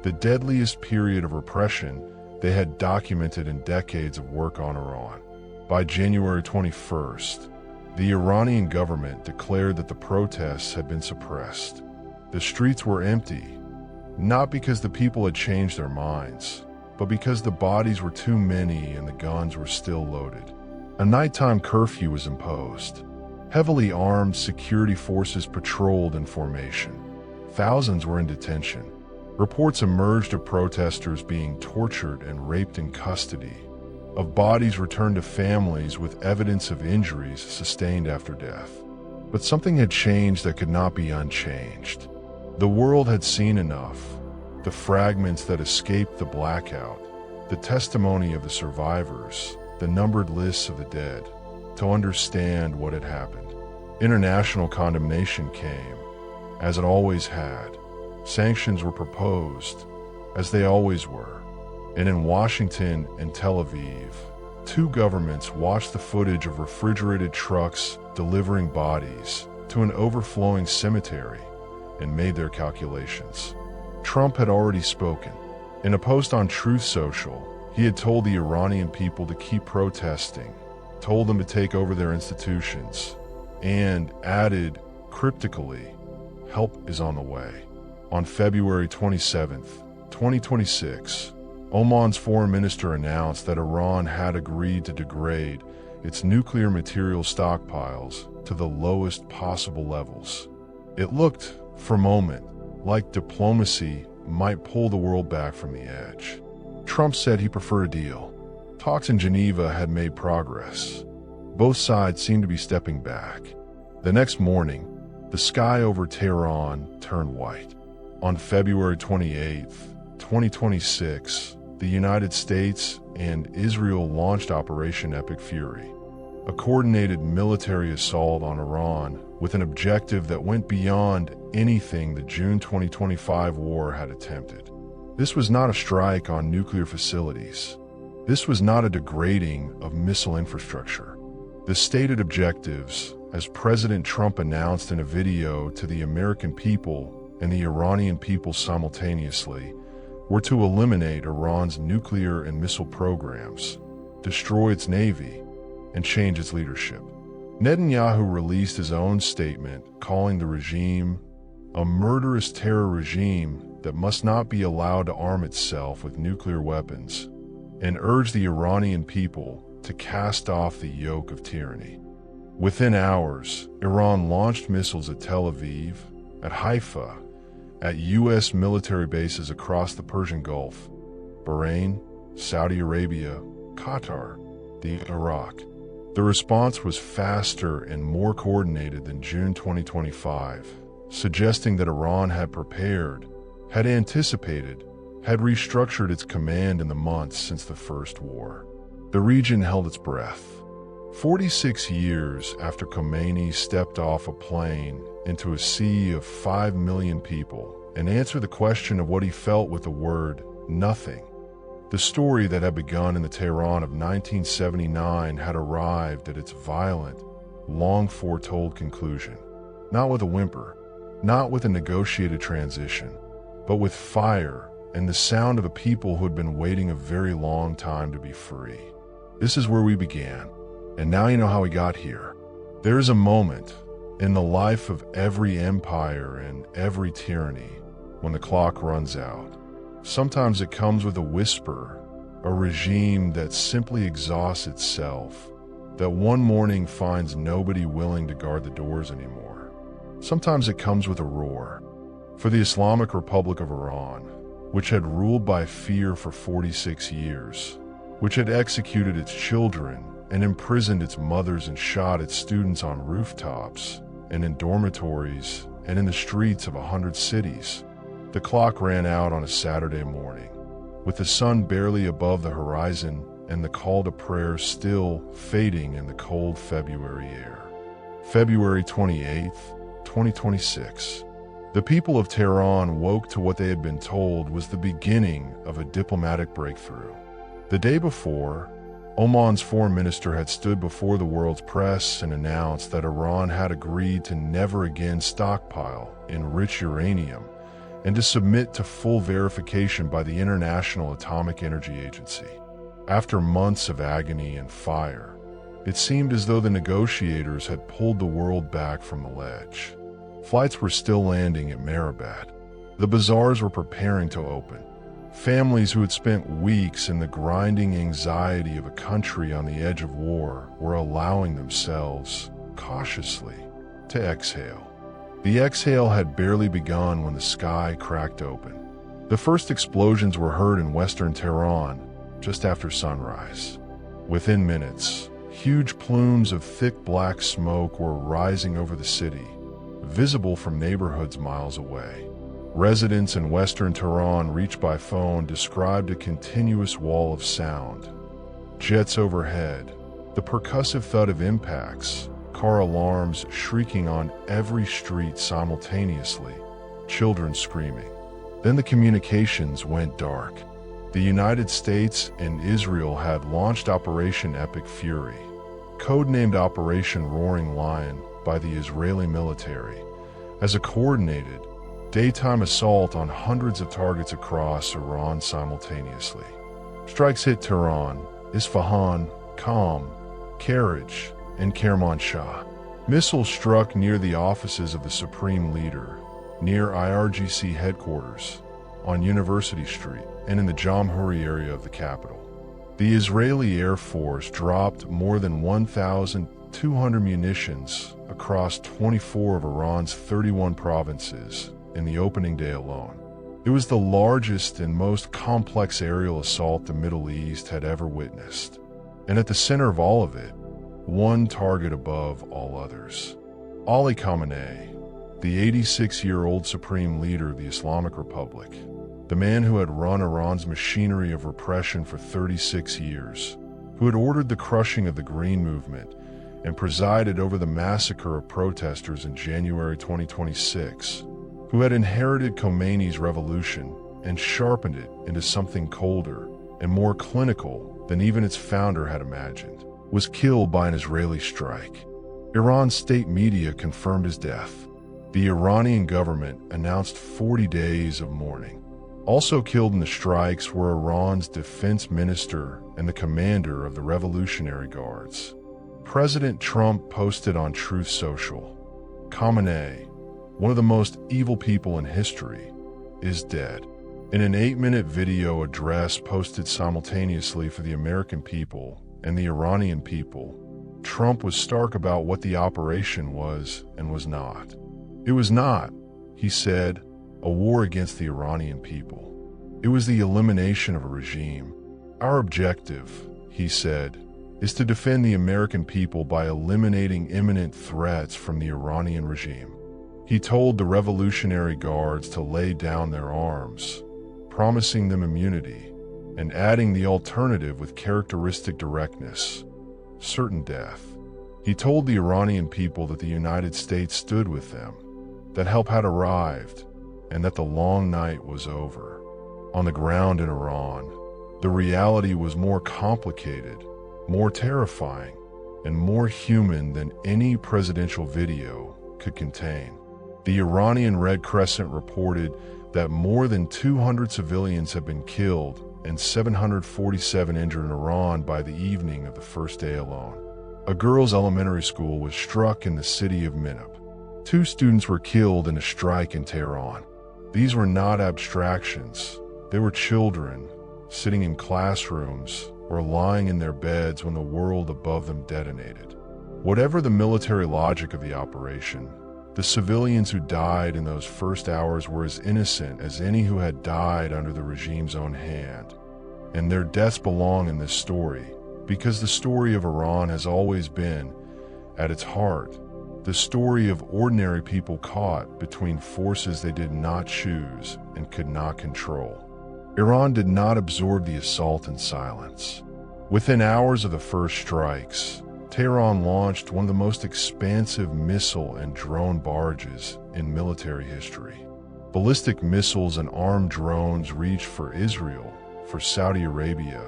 the deadliest period of repression they had documented in decades of work on Iran. By January 21st, the Iranian government declared that the protests had been suppressed. The streets were empty, not because the people had changed their minds, but because the bodies were too many and the guns were still loaded. A nighttime curfew was imposed. Heavily armed security forces patrolled in formation. Thousands were in detention. Reports emerged of protesters being tortured and raped in custody, of bodies returned to families with evidence of injuries sustained after death. But something had changed that could not be unchanged. The world had seen enough. The fragments that escaped the blackout, the testimony of the survivors, the numbered lists of the dead, to understand what had happened. International condemnation came, as it always had. Sanctions were proposed, as they always were. And in Washington and Tel Aviv, two governments watched the footage of refrigerated trucks delivering bodies to an overflowing cemetery and made their calculations. Trump had already spoken. In a post on Truth Social, he had told the Iranian people to keep protesting, told them to take over their institutions, and added, cryptically, help is on the way. On February 27, 2026, Oman's foreign minister announced that Iran had agreed to degrade its nuclear material stockpiles to the lowest possible levels. It looked, for a moment, like diplomacy might pull the world back from the edge. Trump said he preferred a deal. Talks in Geneva had made progress. Both sides seemed to be stepping back. The next morning, the sky over Tehran turned white. On February 28, 2026, the United States and Israel launched Operation Epic Fury, a coordinated military assault on Iran with an objective that went beyond anything the June 2025 war had attempted. This was not a strike on nuclear facilities. This was not a degrading of missile infrastructure. The stated objectives, as President Trump announced in a video to the American people and the Iranian people simultaneously, were to eliminate Iran's nuclear and missile programs, destroy its navy, and change its leadership. Netanyahu released his own statement calling the regime a murderous terror regime that must not be allowed to arm itself with nuclear weapons, and urged the Iranian people to cast off the yoke of tyranny. Within hours, Iran launched missiles at Tel Aviv, at Haifa, at U.S. military bases across the Persian Gulf, Bahrain, Saudi Arabia, Qatar, Iraq. The response was faster and more coordinated than June 2025, suggesting that Iran had prepared, had anticipated, had restructured its command in the months since the first war. The region held its breath. 46 years after Khomeini stepped off a plane into a sea of 5 million people and answered the question of what he felt with the word nothing, the story that had begun in the Tehran of 1979 had arrived at its violent, long-foretold conclusion. Not with a whimper, not with a negotiated transition, but with fire and the sound of a people who had been waiting a very long time to be free. This is where we began, and now you know how we got here. There is a moment in the life of every empire and every tyranny when the clock runs out. Sometimes it comes with a whisper, a regime that simply exhausts itself, that one morning finds nobody willing to guard the doors anymore. Sometimes it comes with a roar. For the Islamic Republic of Iran, which had ruled by fear for 46 years, which had executed its children and imprisoned its mothers and shot its students on rooftops and in dormitories and in the streets of 100 cities, the clock ran out on a Saturday morning, with the sun barely above the horizon and the call to prayer still fading in the cold February air. February 28, 2026. The people of Tehran woke to what they had been told was the beginning of a diplomatic breakthrough. The day before, Oman's foreign minister had stood before the world's press and announced that Iran had agreed to never again stockpile enriched uranium and to submit to full verification by the International Atomic Energy Agency. After months of agony and fire, it seemed as though the negotiators had pulled the world back from the ledge. Flights were still landing at Mehrabad. The bazaars were preparing to open. Families who had spent weeks in the grinding anxiety of a country on the edge of war were allowing themselves, cautiously, to exhale. The exhale had barely begun when the sky cracked open. The first explosions were heard in western Tehran just after sunrise. Within minutes, huge plumes of thick black smoke were rising over the city, visible from neighborhoods miles away. Residents in western Tehran reached by phone described a continuous wall of sound. Jets overhead, the percussive thud of impacts, car alarms shrieking on every street simultaneously, children screaming. Then the communications went dark. The United States and Israel had launched Operation Epic Fury, codenamed Operation Roaring Lion by the Israeli military, as a coordinated, daytime assault on hundreds of targets across Iran simultaneously. Strikes hit Tehran, Isfahan, Qom, Karaj, and Kermanshah. Missiles struck near the offices of the Supreme Leader, near IRGC headquarters, on University Street, and in the Jamhuri area of the capital. The Israeli Air Force dropped more than 1,200 munitions across 24 of Iran's 31 provinces in the opening day alone. It was the largest and most complex aerial assault the Middle East had ever witnessed. And at the center of all of it, one target above all others. Ali Khamenei, the 86-year-old supreme leader of the Islamic Republic, the man who had run Iran's machinery of repression for 36 years, who had ordered the crushing of the Green Movement and presided over the massacre of protesters in January 2026, who had inherited Khomeini's revolution and sharpened it into something colder and more clinical than even its founder had imagined, was killed by an Israeli strike. Iran's state media confirmed his death. The Iranian government announced 40 days of mourning. Also killed in the strikes were Iran's defense minister and the commander of the Revolutionary Guards. President Trump posted on Truth Social, "Khamenei, one of the most evil people in history, is dead." In an 8-minute video address posted simultaneously for the American people and the Iranian people, Trump was stark about what the operation was and was not. It was not, he said, a war against the Iranian people. It was the elimination of a regime. Our objective, he said, is to defend the American people by eliminating imminent threats from the Iranian regime. He told the Revolutionary Guards to lay down their arms, promising them immunity, and adding the alternative with characteristic directness, certain death. He told the Iranian people that the United States stood with them, that help had arrived, and that the long night was over. On the ground in Iran, the reality was more complicated, more terrifying, and more human than any presidential video could contain. The Iranian Red Crescent reported that more than 200 civilians have been killed and 747 injured in Iran by the evening of the first day alone. A girls' elementary school was struck in the city of Minab. 2 students were killed in a strike in Tehran. These were not abstractions. They were children sitting in classrooms or lying in their beds when the world above them detonated. Whatever the military logic of the operation, the civilians who died in those first hours were as innocent as any who had died under the regime's own hand. And their deaths belong in this story, because the story of Iran has always been, at its heart, the story of ordinary people caught between forces they did not choose and could not control. Iran did not absorb the assault in silence. Within hours of the first strikes, Tehran launched one of the most expansive missile and drone barrages in military history. Ballistic missiles and armed drones reached for Israel, for Saudi Arabia,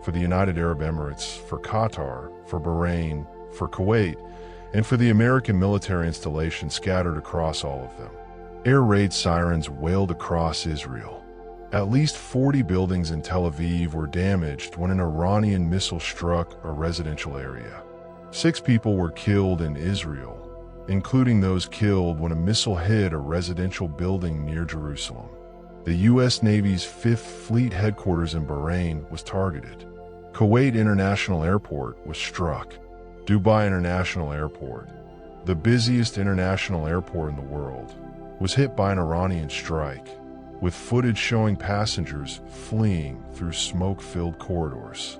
for the United Arab Emirates, for Qatar, for Bahrain, for Kuwait, and for the American military installations scattered across all of them. Air raid sirens wailed across Israel. At least 40 buildings in Tel Aviv were damaged when an Iranian missile struck a residential area. 6 people were killed in Israel, including those killed when a missile hit a residential building near Jerusalem. The U.S. Navy's 5th Fleet headquarters in Bahrain was targeted. Kuwait International Airport was struck. Dubai International Airport, the busiest international airport in the world, was hit by an Iranian strike, with footage showing passengers fleeing through smoke-filled corridors.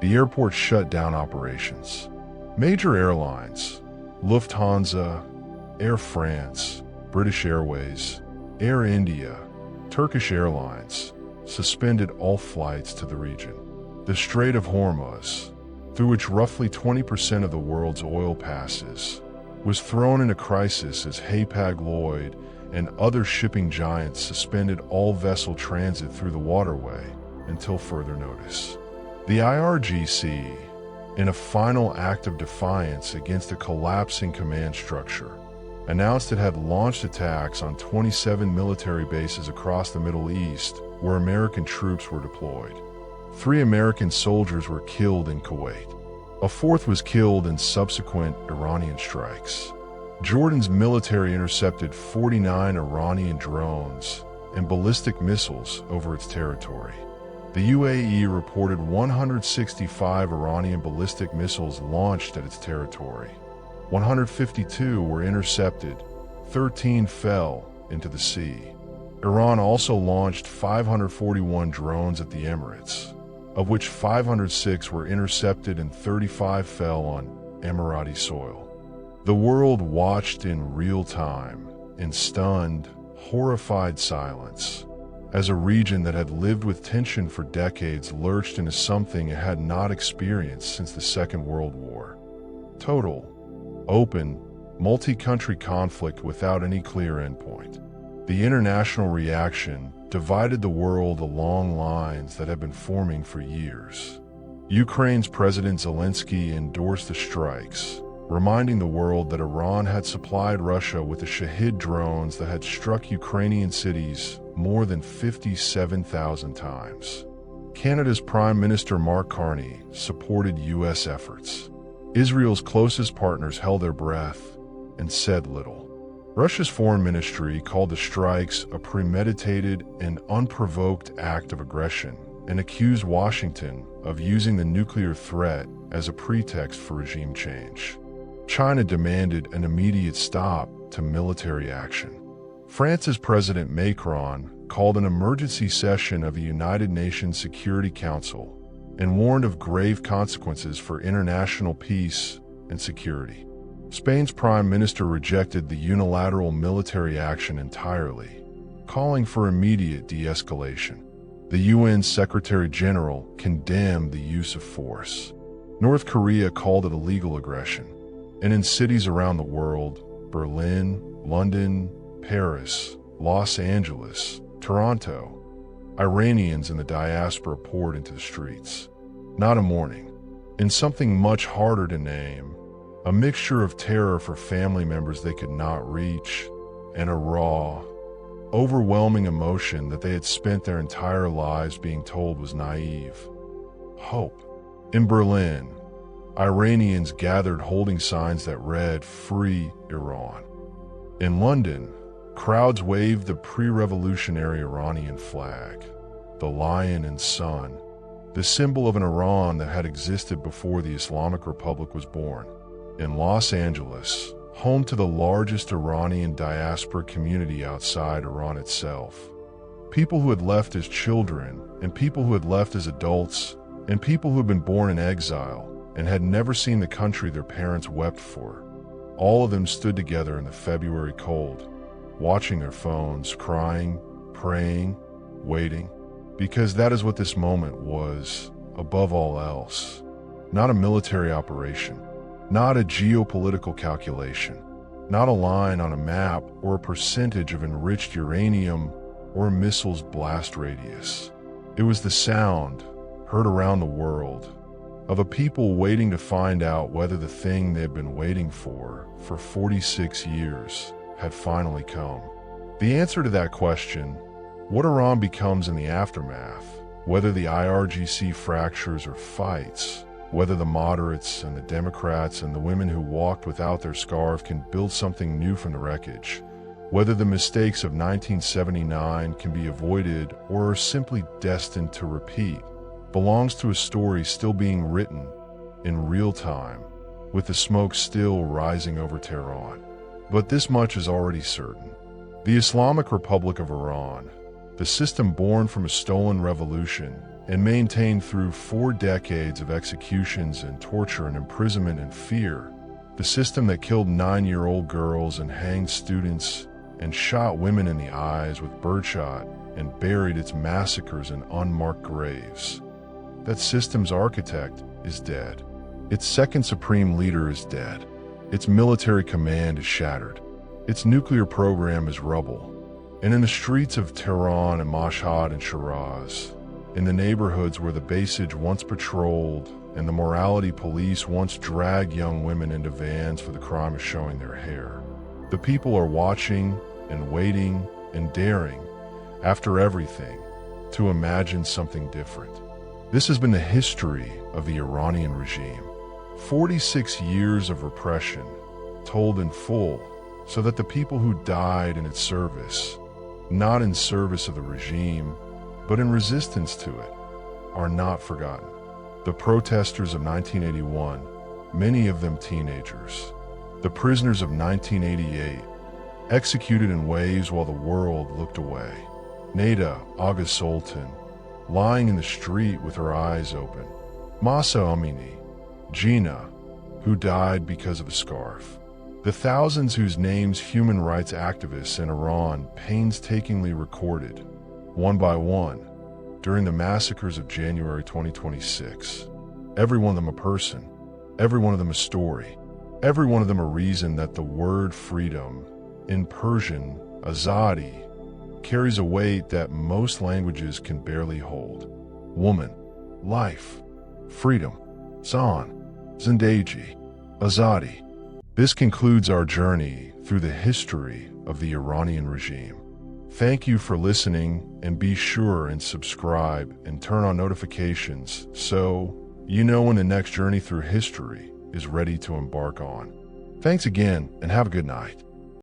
The airport shut down operations. Major airlines, Lufthansa, Air France, British Airways, Air India, Turkish Airlines, suspended all flights to the region. The Strait of Hormuz, through which roughly 20% of the world's oil passes, was thrown into crisis as Hapag-Lloyd and other shipping giants suspended all vessel transit through the waterway until further notice. The IRGC, in a final act of defiance against a collapsing command structure, announced it had launched attacks on 27 military bases across the Middle East where American troops were deployed. 3 American soldiers were killed in Kuwait. A 4th was killed in subsequent Iranian strikes. Jordan's military intercepted 49 Iranian drones and ballistic missiles over its territory. The UAE reported 165 Iranian ballistic missiles launched at its territory. 152 were intercepted, 13 fell into the sea. Iran also launched 541 drones at the Emirates, of which 506 were intercepted and 35 fell on Emirati soil. The world watched in real time, in stunned, horrified silence, as a region that had lived with tension for decades lurched into something it had not experienced since the Second World War. Total, open, multi-country conflict without any clear endpoint. The international reaction divided the world along lines that had been forming for years. Ukraine's President Zelensky endorsed the strikes, reminding the world that Iran had supplied Russia with the Shahid drones that had struck Ukrainian cities more than 57,000 times. Canada's Prime Minister Mark Carney supported U.S. efforts. Israel's closest partners held their breath and said little. Russia's foreign ministry called the strikes a premeditated and unprovoked act of aggression and accused Washington of using the nuclear threat as a pretext for regime change. China demanded an immediate stop to military action. France's President Macron called an emergency session of the United Nations Security Council and warned of grave consequences for international peace and security. Spain's Prime Minister rejected the unilateral military action entirely, calling for immediate de-escalation. The UN Secretary General condemned the use of force. North Korea called it illegal aggression. And in cities around the world, Berlin, London, Paris, Los Angeles, Toronto, Iranians in the diaspora poured into the streets. Not a mourning. In something much harder to name, a mixture of terror for family members they could not reach, and a raw, overwhelming emotion that they had spent their entire lives being told was naive. Hope. In Berlin, Iranians gathered holding signs that read, "Free Iran." In London, crowds waved the pre-revolutionary Iranian flag, the lion and sun, the symbol of an Iran that had existed before the Islamic Republic was born. In Los Angeles, home to the largest Iranian diaspora community outside Iran itself, people who had left as children, and people who had left as adults, and people who had been born in exile and had never seen the country their parents wept for. All of them stood together in the February cold, watching their phones, crying, praying, waiting, because that is what this moment was, above all else. Not a military operation, not a geopolitical calculation, not a line on a map or a percentage of enriched uranium or a missile's blast radius. It was the sound, heard around the world, of a people waiting to find out whether the thing they had been waiting for 46 years had finally come. The answer to that question, what Iran becomes in the aftermath, whether the IRGC fractures or fights, whether the moderates and the Democrats and the women who walked without their scarf can build something new from the wreckage, whether the mistakes of 1979 can be avoided or are simply destined to repeat, belongs to a story still being written in real time with the smoke still rising over Tehran. But this much is already certain. The Islamic Republic of Iran, the system born from a stolen revolution and maintained through 4 decades of executions and torture and imprisonment and fear, the system that killed 9-year-old girls and hanged students and shot women in the eyes with birdshot and buried its massacres in unmarked graves. That system's architect is dead. Its second supreme leader is dead. Its military command is shattered. Its nuclear program is rubble. And in the streets of Tehran and Mashhad and Shiraz, in the neighborhoods where the Basij once patrolled and the morality police once dragged young women into vans for the crime of showing their hair, the people are watching and waiting and daring, after everything, to imagine something different. This has been the history of the Iranian regime. 46 years of repression, told in full, so that the people who died in its service, not in service of the regime, but in resistance to it, are not forgotten. The protesters of 1981, many of them teenagers. The prisoners of 1988, executed in waves while the world looked away. Neda Aga Sultan, lying in the street with her eyes open. Mahsa Amini, Gina, who died because of a scarf. The thousands whose names human rights activists in Iran painstakingly recorded, one by one, during the massacres of January 2026. Every one of them a person, every one of them a story, every one of them a reason that the word freedom, in Persian, azadi, carries a weight that most languages can barely hold. Woman, life, freedom, zan, zindagi, azadi. This concludes our journey through the history of the Iranian regime. Thank you for listening, and be sure and subscribe and turn on notifications so you know when the next journey through history is ready to embark on. Thanks again, and have a good night.